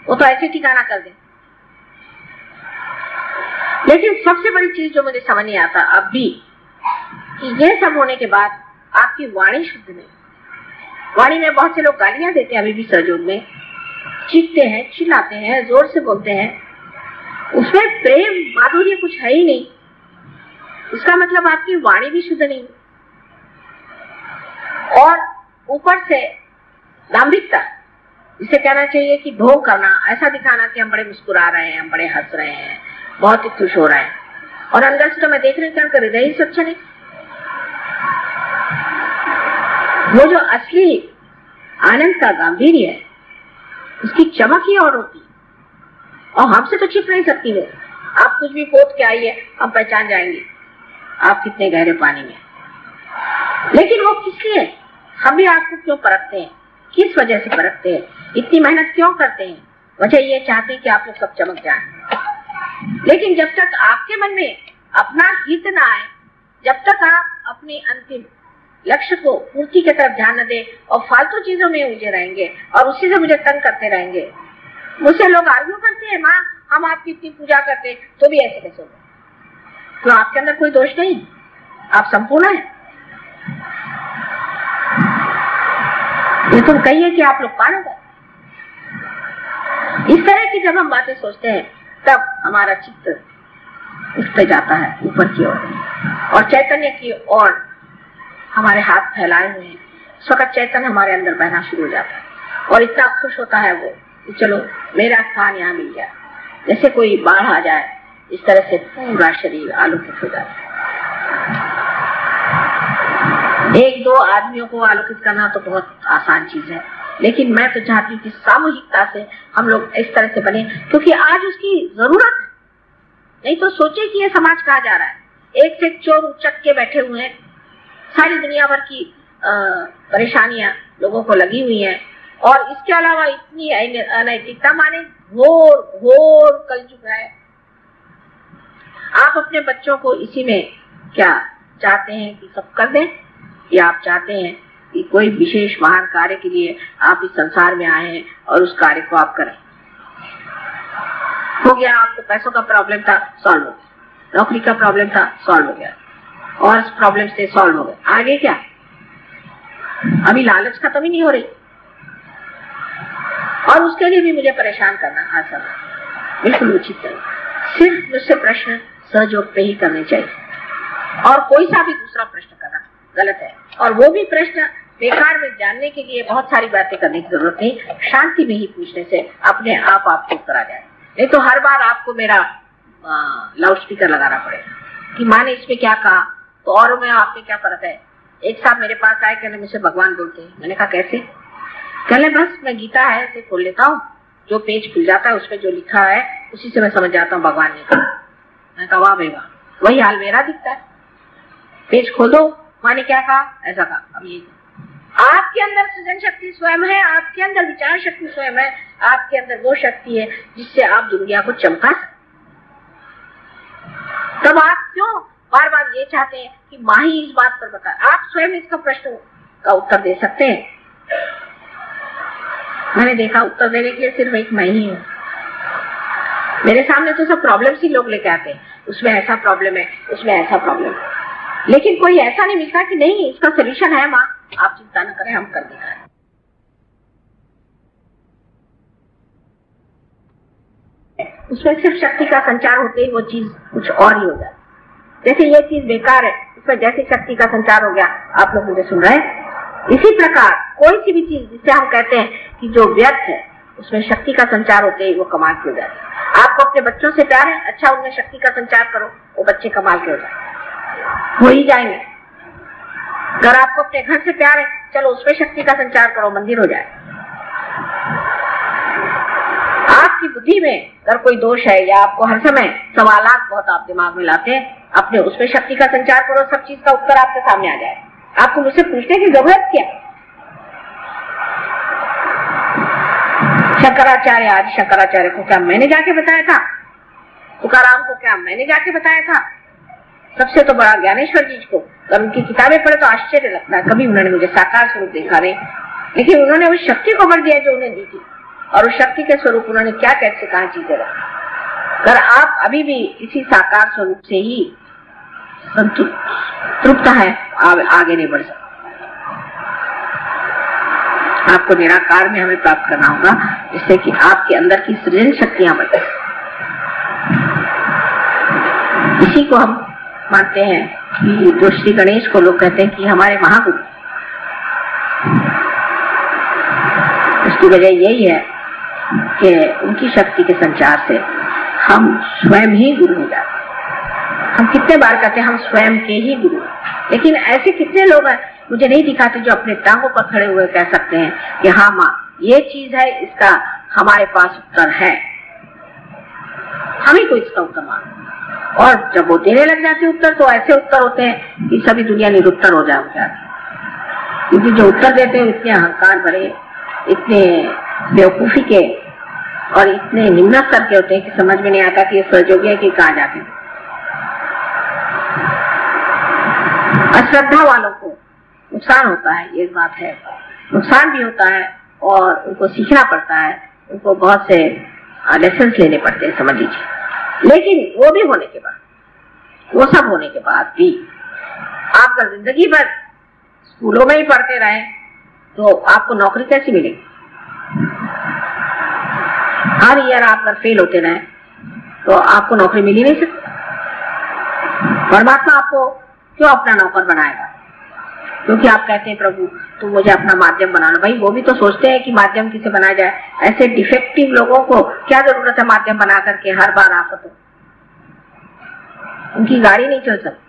वो तो ऐसे ठिकाना कर दे। लेकिन सबसे बड़ी चीज जो मुझे समझ नहीं आता अब भी, कि ये सब होने के बाद आपकी वाणी शुद्ध नहीं। वाणी में बहुत से लोग गालियां देते हैं, अभी भी सहयोग में चीखते हैं, चिल्लाते हैं, जोर से बोलते हैं, उसमें प्रेम माधुर्य कुछ है ही नहीं। इसका मतलब आपकी वाणी भी शुद्ध नहीं। और ऊपर से दाम्भिकता, जिसे कहना चाहिए कि ढोंग करना, ऐसा दिखाना कि हम बड़े मुस्कुरा रहे हैं, हम बड़े हंस रहे हैं, बहुत ही खुश हो रहे हैं, और अंदर से तो मैं देख रही हूँ क्या हृदय ही सच्चा नहीं। वो जो असली आनंद का गांधीर्य है उसकी चमक ही और होती है, और हमसे तो छिप नहीं सकती वो। आप कुछ भी पोत के आइए, हम पहचान जाएंगे आप कितने गहरे पानी में। लेकिन वो किस लिए? हम भी आपको क्यों परखते हैं, किस वजह से परखते हैं, इतनी मेहनत क्यों करते हैं? वजह ये चाहते हैं कि आप लोग सब चमक जाएं। लेकिन जब तक आपके मन में अपना हित ना आए, जब तक आप अपने अंतिम लक्ष्य को पूर्ति की तरफ ध्यान न दें और फालतू चीजों में उलझे रहेंगे और उसी से मुझे तंग करते रहेंगे। मुझसे लोग आर्ग्यू करते हैं, माँ हम आपकी इतनी पूजा करते हैं तो भी ऐसे कैसे होगा? तो आपके अंदर कोई दोष नहीं, आप संपूर्ण हैं। ये तुम कहिए कि आप लोग पार हो गए। इस तरह की जब हम बातें सोचते हैं तब हमारा चित्त उठते जाता है ऊपर की ओर, और चैतन्य की ओर हमारे हाथ फैलाए हुए हैं। इस वक्त चैतन्य हमारे अंदर बहना शुरू हो जाता है और इतना खुश होता है वो कि चलो मेरा स्थान यहाँ मिल गया। जैसे कोई बाढ़ आ जाए, इस तरह से पूरा शरीर आलोकित हो जाता है। एक दो आदमियों को आलोकित करना तो बहुत आसान चीज है, लेकिन मैं तो चाहती हूँ कि सामूहिकता से हम लोग इस तरह से बने, क्योंकि आज उसकी जरूरत है। नहीं तो सोचे कि ये समाज कहाँ जा रहा है। एक से एक चोर उचक के बैठे हुए हैं, सारी दुनिया भर की परेशानियां लोगों को लगी हुई हैं, और इसके अलावा इतनी अनैतिकता, माने घोर घोर कलयुग है। आप अपने बच्चों को इसी में क्या चाहते हैं कि सब कर दें, या आप चाहते हैं कि कोई विशेष महान कार्य के लिए आप इस संसार में आए हैं और उस कार्य को आप करें? हो गया, आपको पैसों का प्रॉब्लम था, सॉल्व हो गया। नौकरी का प्रॉब्लम था, सॉल्व हो गया। और प्रॉब्लम से सॉल्व हो गए। आगे क्या? अभी लालच खत्म ही नहीं हो रही, और उसके लिए भी मुझे परेशान करना आसान बिल्कुल उचित है। सिर्फ मुझसे प्रश्न सहयोग पे ही करने चाहिए, और कोई सा भी दूसरा प्रश्न करना गलत है। और वो भी प्रश्न बेकार में जानने के लिए बहुत सारी बातें करने की जरूरत नहीं, शांति में ही पूछने से अपने आप आपको उत्तर आ जाए। नहीं तो हर बार आपको मेरा लाउड स्पीकर लगाना पड़ेगा कि माँ ने इसमें क्या कहा, तो और में आपने क्या फर्क है। एक साहब मेरे पास आए, कहने मुझसे भगवान बोलते हैं। मैंने कहा कैसे? कहने बस मैं गीता है इसे खोल लेता हूँ, जो पेज खुल जाता है उसमें जो लिखा है उसी से मैं समझ जाता हूँ भगवान ने कहा। मैंने कहा वाह भाई वाह, वही हाल मेरा दिखता है। पेज खोल दो, माँ ने क्या कहा, ऐसा कहा। अब ये आपके अंदर सृजन शक्ति स्वयं है, आपके अंदर विचार शक्ति स्वयं है, आपके अंदर वो शक्ति है जिससे आप दुनिया को चमका सकते। तब आप क्यों बार बार ये चाहते हैं कि माँ ही इस बात पर बताए? आप स्वयं इसका प्रश्न का उत्तर दे सकते हैं। मैंने देखा उत्तर देने के लिए सिर्फ एक मैं ही हूँ। मेरे सामने तो सब प्रॉब्लम्स ही लोग लेके आते हैं, उसमें ऐसा प्रॉब्लम है, उसमें ऐसा प्रॉब्लम है, लेकिन कोई ऐसा नहीं मिलता कि नहीं इसका सोल्यूशन है माँ, आप चिंता न करें, हम कर दिखाएं। उसमें सिर्फ शक्ति का संचार होते ही वो चीज कुछ और ही हो जाती। जैसे ये चीज बेकार है, उसमें जैसे शक्ति का संचार हो गया, आप लोग मुझे सुन रहे हैं। इसी प्रकार कोई सी भी चीज जिससे हम कहते हैं कि जो व्यर्थ है, उसमें शक्ति का संचार होते ही वो कमाल की हो जाती है। आपको अपने बच्चों से प्यार है, अच्छा उनमें शक्ति का संचार करो, वो बच्चे कमाल के हो जाए, हो ही जाएंगे। अगर आपको अपने घर से प्यार है, चलो उसमें शक्ति का संचार करो, मंदिर हो जाए। आपकी बुद्धि में अगर कोई दोष है या आपको हर समय सवालात बहुत आप दिमाग में लाते हैं, अपने उसमें शक्ति का संचार करो, सब चीज का उत्तर आपके सामने आ जाए। आपको मुझसे पूछने की जरूरत क्या? शंकराचार्य, आज शंकराचार्य को क्या मैंने जाके बताया था? तुकाराम को क्या मैंने जाके बताया था? सबसे तो बड़ा ज्ञानेश्वर जी को, और उनकी किताबें पढ़े तो आश्चर्य लगता है, कभी उन्होंने मुझे साकार स्वरूप देखा नहीं, लेकिन उन्होंने उस शक्ति को भर दिया जो उन्हें दी थी, और उस शक्ति के स्वरूप उन्होंने क्या कैसे कहा चीजें रखी। अगर आप अभी भी इसी साकार स्वरूप से ही तृप्त है, आगे नहीं बढ़ सकते। आपको निराकार में हमें प्राप्त करना होगा, जिससे कि आपके अंदर की सृजन शक्तियां बढ़े। इसी को हम मानते हैं कि जो श्री गणेश को लोग कहते हैं कि हमारे महागुरु, उसकी वजह यही है कि उनकी शक्ति के संचार से हम स्वयं ही गुरु हो जाते हैं। हम कितने बार कहते हैं हम स्वयं के ही गुरु, लेकिन ऐसे कितने लोग हैं मुझे नहीं दिखाते जो अपने टांगों पर खड़े हुए कह सकते हैं कि हाँ माँ ये चीज है, इसका हमारे पास उत्तर है, हम ही को इसका उत्तर मांगो। और जब वो देने लग जाते उत्तर, तो ऐसे उत्तर होते हैं कि सभी दुनिया निरुत्तर हो जाती, क्योंकि जो उत्तर देते हैं इतने अहंकार भरे, इतने बेवकूफी के और इतने निम्न स्तर के होते हैं कि समझ में नहीं आता कि ये सहयोगी है कि कहाँ जाते। अश्रद्धा वालों को नुकसान होता है, ये बात है, नुकसान भी होता है और उनको सीखना पड़ता है, उनको बहुत से लेसन्स लेने पड़ते हैं, समझ लीजिए। लेकिन वो भी होने के बाद, वो सब होने के बाद भी आप अगर जिंदगी भर स्कूलों में ही पढ़ते रहे तो आपको नौकरी कैसी मिलेगी? हर ईयर आप अगर फेल होते रहे तो आपको नौकरी मिल ही नहीं सकती। परमात्मा आपको क्यों अपना नौकर बनाएगा? क्योंकि आप कहते हैं प्रभु तुम मुझे अपना माध्यम बनाना। भाई वो भी तो सोचते हैं कि माध्यम किसे बनाया जाए। ऐसे डिफेक्टिव लोगों को क्या जरूरत है माध्यम बना करके हर बार आफत हो, उनकी गाड़ी नहीं चल सकती।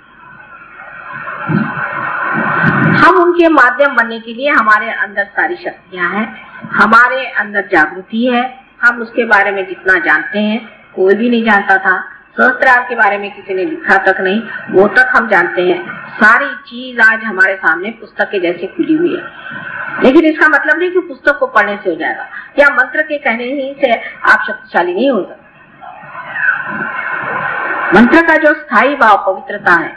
हम उनके माध्यम बनने के लिए हमारे अंदर सारी शक्तियां हैं, हमारे अंदर जागृति है। हम उसके बारे में जितना जानते हैं कोई भी नहीं जानता था। सहस्त्रार के बारे में किसी ने लिखा तक नहीं, वो तक हम जानते हैं। सारी चीज आज हमारे सामने पुस्तक के जैसे खुली हुई है। लेकिन इसका मतलब नहीं कि पुस्तक को पढ़ने से हो जाएगा या मंत्र के कहने ही से आप शक्तिशाली नहीं हो सकते। मंत्र का जो स्थायी भाव पवित्रता है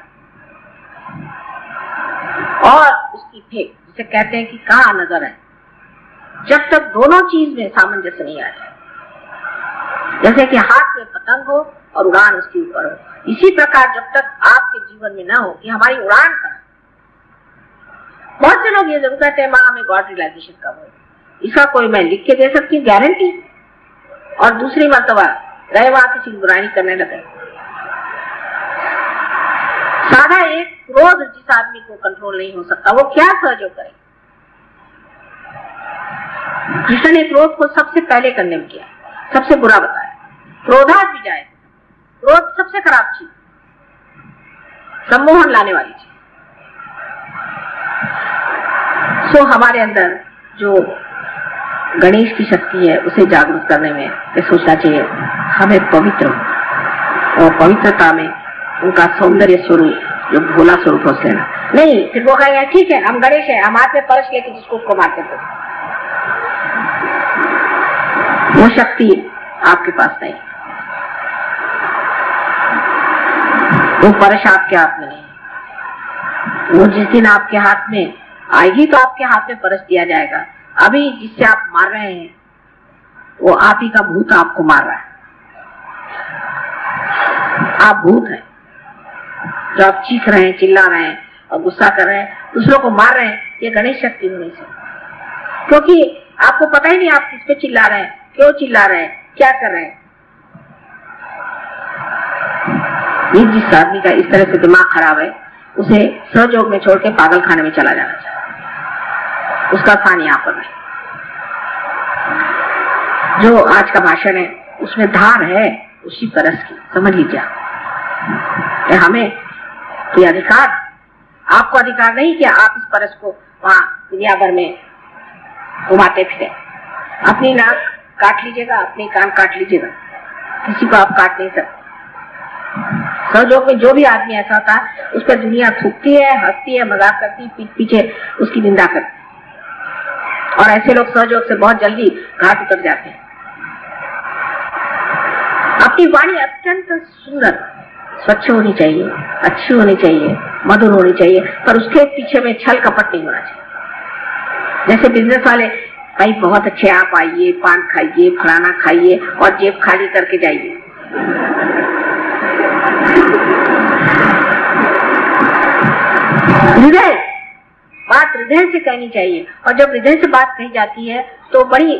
और उसकी फेंक, जिसे कहते हैं कि कहाँ नजर है, जब तक दोनों चीज में सामंजस्य नहीं आ जाए, जैसे कि हाथ में पतंग हो और उड़ान उसके ऊपर हो, इसी प्रकार जब तक आपके जीवन में ना हो कि हमारी उड़ान का। बहुत से लोग ये जरूर कहते हैं माँ हमें गॉड रियलाइजेशन कब हो, इसका कोई मैं लिख के दे सकती हूँ गारंटी, और दूसरी मर्तबा रहे वहां किसी की बुराई करने लगे। साधा एक क्रोध जिस आदमी को कंट्रोल नहीं हो सकता, वो क्या सहयोग करे? कृष्ण ने क्रोध को सबसे पहले कंडेम किया, सबसे बुरा बताया। क्रोधात भी जाए, क्रोध सबसे खराब चीज, सम्मोहन लाने वाली चीज। सो हमारे अंदर जो गणेश की शक्ति है उसे जागरूक करने में ये सोचना चाहिए हमें पवित्र हो, और पवित्रता में उनका सौंदर्य स्वरूप जो भोला स्वरूप हो लेना नहीं। फिर वो कहेंगे ठीक है हम गणेश है, हम हाथ में परस लेके जिसको मारते थे, वो शक्ति आपके पास नहीं, वो परस आपके हाथ में नहीं। वो जिस दिन आपके हाथ में आएगी तो आपके हाथ में परस दिया जाएगा। अभी जिससे आप मार रहे हैं वो आप ही का भूत आपको मार रहा है। आप भूत हैं जो आप चीख रहे हैं, चिल्ला रहे हैं और गुस्सा कर रहे हैं, दूसरों को मार रहे हैं। ये गणेश शक्ति होनी चाहिए, क्योंकि आपको पता ही नहीं आप किस पे चिल्ला रहे हैं, क्यों चिल्ला रहे हैं, क्या कर रहे हैं। ये जिस आदमी का इस तरह से दिमाग खराब है उसे सहयोग में छोड़ के पागल खाने में चला जाना चाहिए, उसका स्थान यहाँ पर नहीं। जो आज का भाषण है उसमें धार है उसी परस की, समझ लीजिए। हमें कोई अधिकार, आपको अधिकार नहीं कि आप इस परस को वहां दुनिया भर में घुमाते फिरे। अपनी नाक काट लीजिएगा, अपने कान काट लीजिएगा, किसी को आप काट नहीं सकते। सहयोग में जो भी आदमी ऐसा होता है उस पर दुनिया थूकती है, हंसती है, मजाक करती है, पीठ पीछे उसकी निंदा करती है, और ऐसे लोग सहयोग से बहुत जल्दी घाट उतर जाते हैं। अपनी वाणी अत्यंत सुंदर स्वच्छ होनी चाहिए, अच्छी होनी चाहिए, मधुर होनी चाहिए, पर उसके पीछे में छल कपट नहीं होना चाहिए। जैसे बिजनेस वाले, भाई बहुत अच्छे आप आइए, पान खाइए, फलाना खाइए और जेब खाली करके जाइए। हृदय, बात हृदय से कहनी चाहिए, और जब हृदय से बात कही जाती है तो बड़ी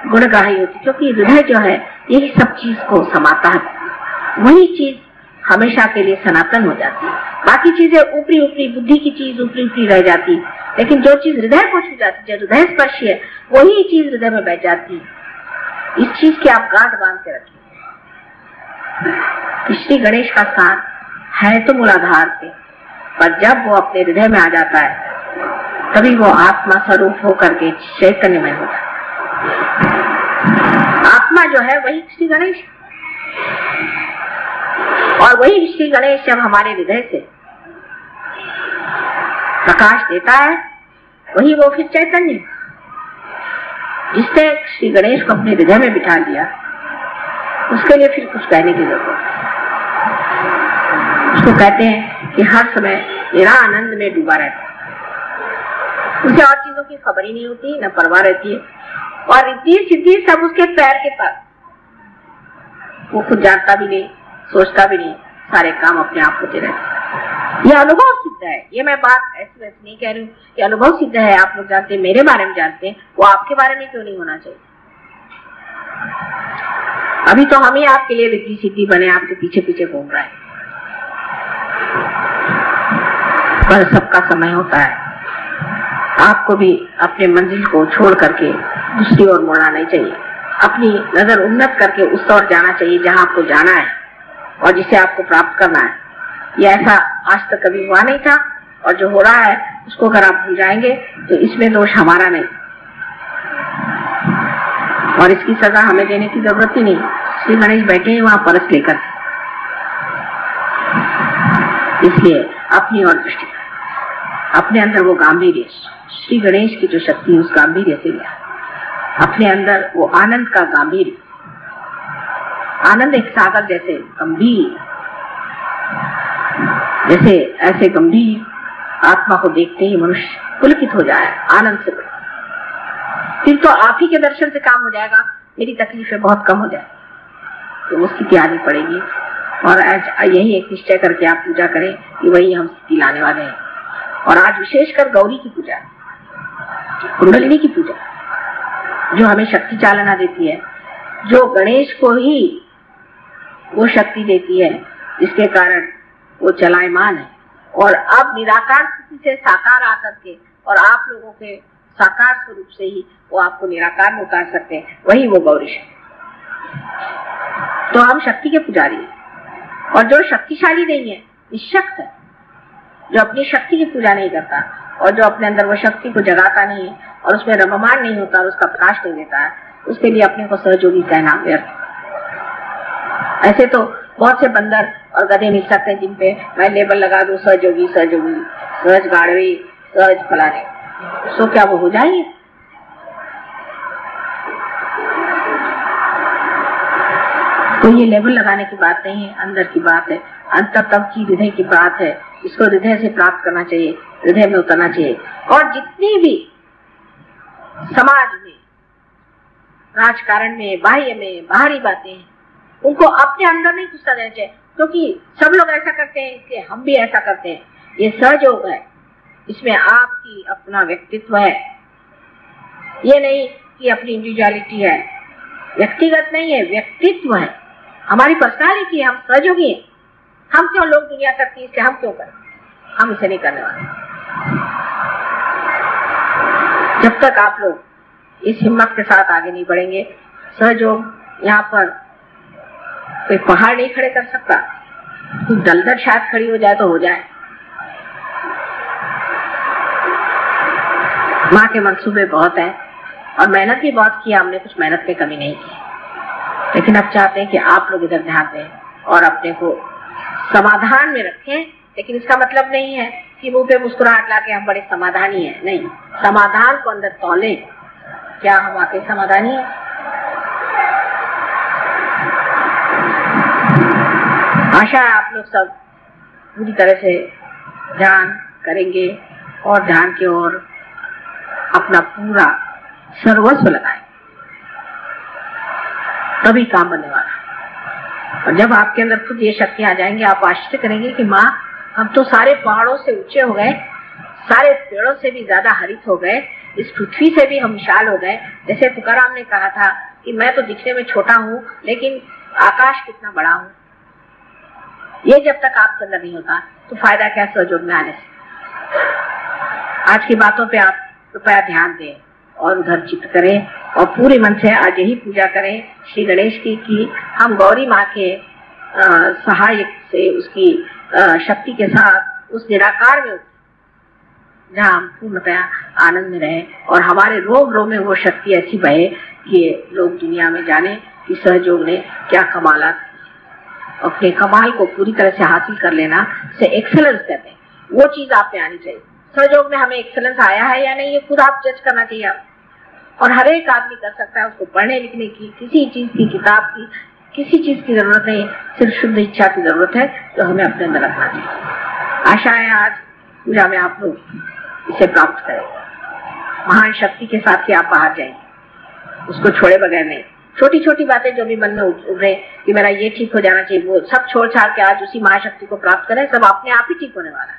गुणग्राही होती है, क्योंकि हृदय जो है यही सब चीज को समाता है, वही चीज हमेशा के लिए सनातन हो जाती है। बाकी चीजें ऊपरी ऊपरी, बुद्धि की चीज ऊपरी ऊपरी रह जाती, लेकिन जो चीज हृदय को छू जाती, जो हृदय स्पर्शी है, वही चीज हृदय में बैठ जाती है। इस चीज की आप गांठ बांध के रखिए। श्री गणेश का स्थान है तो मूलाधार पे, पर जब वो अपने हृदय में आ जाता है तभी वो आत्मा स्वरूप होकर के चैतन्यमय होता है। आत्मा जो है वही श्री गणेश, और वही श्री गणेश जब हमारे हृदय से प्रकाश देता है वही वो फिर चैतन्य। जिसने श्री गणेश को अपने हृदय में बिठा लिया उसके लिए फिर कुछ कहने की जरूरत है। उसको कहते हैं कि हर समय मेरा आनंद में डूबा रहता है, उसे और चीजों की खबर ही नहीं होती, न परवाह रहती है, और रिद्धि सिद्धि सब उसके पैर के पास, वो खुद जानता भी नहीं, सोचता भी नहीं, सारे काम अपने आप होते रहते। ये अनुभव सिद्ध है, ये मैं बात ऐसी वैसी नहीं कह रही हूँ, ये अनुभव सिद्ध है। आप लोग जानते हैं, मेरे बारे में जानते हैं, वो आपके बारे में क्यों नहीं होना चाहिए। अभी तो हम ही आपके लिए रिद्धि सिद्धि बने, आपके पीछे पीछे घूम रहे हैं, पर सबका समय होता है। आपको भी अपने मंजिल को छोड़ करके दूसरी ओर मुड़ना नहीं चाहिए, अपनी नजर उन्नत करके उस ओर जाना चाहिए जहां आपको जाना है और जिसे आपको प्राप्त करना है। ये ऐसा आज तक कभी हुआ नहीं था, और जो हो रहा है उसको अगर आप भूल जाएंगे तो इसमें दोष हमारा नहीं, और इसकी सजा हमें देने की जरूरत ही नहीं। श्री गणेश बैठे हैं वहां परस लेकर, इसलिए अपनी ओर दृष्टि, अपने अंदर वो गांभीर्य, श्री गणेश की जो शक्ति है उस गांभीर्य से लिया, अपने अंदर वो आनंद का गांभीर्य। आनंद एक सागर जैसे गंभीर, जैसे ऐसे गंभीर आत्मा को देखते ही मनुष्य पुलकित हो जाए आनंद से, फिर तो आप ही के दर्शन से काम हो जाएगा, मेरी तकलीफें बहुत कम हो जाए, तो वो स्थिति आनी पड़ेगी। और आज यही एक निश्चय करके आप पूजा करें कि वही हम स्थिति लाने वाले हैं। और आज विशेषकर गौरी की पूजा, कुंडलिनी की पूजा, जो हमें शक्ति चालना देती है, जो गणेश को ही वो शक्ति देती है जिसके कारण वो चलायमान है, और अब निराकार स्थिति से साकार आकर के और आप लोगों के साकार स्वरूप से ही वो आपको निराकार में उतार सकते हैं, वही वो गौरी शक्ति। तो हम शक्ति के पुजारी हैं। और जो शक्तिशाली नहीं है, निशक्त है, जो अपनी शक्ति की पूजा नहीं करता और जो अपने अंदर वो शक्ति को जगाता नहीं है और उसमें रममान नहीं होता और उसका प्रकाश नहीं देता है, उसके लिए अपने को सहयोगी कहना व्यर्थ। ऐसे तो बहुत से बंदर और गधे मिल सकते हैं जिन पे मैं लेबल लगा दूं सहयोगी सहयोगी, सहज गाड़वी, सहज फलाने, सो क्या वो हो जाएंगे? तो ये लेबल लगाने की बात नहीं है, अंदर की बात है, अंतर तब की हृदय की बात है। इसको हृदय से प्राप्त करना चाहिए, हृदय में उतरना चाहिए। और जितनी भी समाज में, राजकारण में, बाह्य में, बाहरी बातें हैं, उनको अपने अंदर नहीं घुसा देना चाहिए, क्योंकि सब लोग ऐसा करते हैं इसलिए हम भी ऐसा करते हैं। ये सहयोग है, इसमें आपकी अपना व्यक्तित्व है, ये नहीं कि अपनी इंडिविजुअलिटी है। व्यक्तिगत नहीं है, व्यक्तित्व है, हमारी पर्सनालिटी है, हम सहयोगी हैं। हम क्यों, लोग दुनिया करती है इसलिए हम क्यों करें? हम इसे नहीं करने वाले। जब तक आप लोग इस हिम्मत के साथ आगे नहीं बढ़ेंगे, सहयोग यहाँ पर कोई पहाड़ नहीं खड़े कर सकता, कोई दलदल शायद खड़ी हो जाए तो हो जाए। माँ के मंसूबे बहुत है और मेहनत भी बहुत की, हमने कुछ मेहनत में कमी नहीं की, लेकिन अब चाहते हैं कि आप लोग इधर ध्यान दें और अपने को समाधान में रखें। लेकिन इसका मतलब नहीं है कि मुंह पे मुस्कुराहट लाके हम बड़े समाधानी हैं, नहीं। समाधान को अंदर तौलें, क्या हम वाकई समाधानी हैं? आशा है आप लोग सब पूरी तरह से ध्यान करेंगे और ध्यान की ओर अपना पूरा सर्वस्व लगाएंगे, तभी काम बनने वाला है। और जब आपके अंदर खुद ये शक्ति आ जाएंगे, आप आश्चर्य करेंगे कि माँ, हम तो सारे पहाड़ों से ऊंचे हो गए, सारे पेड़ों से भी ज्यादा हरित हो गए, इस पृथ्वी से भी हम विशाल हो गए। जैसे तुकाराम ने कहा था कि मैं तो दिखने में छोटा हूँ लेकिन आकाश कितना बड़ा हूँ। ये जब तक आपके अंदर नहीं होता तो फायदा क्या सहयोग में आने से? आज की बातों पे आप कृपया ध्यान दें और उधर चित्त करें और पूरे मन से आज यही पूजा करें श्री गणेश की कि हम गौरी माँ के सहायक से, उसकी शक्ति के साथ उस निराकार में जहाँ हम पूर्णतया आनंद में रहे और हमारे रोम रोम में वो शक्ति ऐसी बहे कि लोग दुनिया में जाने कि सहयोग ने क्या कमाल। अपने कमाल को पूरी तरह से हासिल कर लेना से एक्सेलेंस कहते हैं, वो चीज आप में आनी चाहिए। सहयोग में हमें एक्सेलेंस आया है या नहीं, ये खुद आप जज करना चाहिए आप। और हर एक आदमी कर सकता है, उसको पढ़ने लिखने की, किसी चीज की, किताब की, किसी चीज की जरूरत नहीं, सिर्फ शुद्ध इच्छा की जरूरत है, जो हमें अपने अंदर रखना चाहिए। आशा है आज पूजा में आप लोग इसे प्राप्त करें। महान शक्ति के साथ ही आप बाहर जाएंगे, उसको छोड़े बगैर नहीं। छोटी छोटी बातें जो भी मन में उभरे कि मेरा ये ठीक हो जाना चाहिए, वो सब छोड़ छाड़ के आज उसी महाशक्ति को प्राप्त करें, सब अपने आप ही ठीक होने वाला है।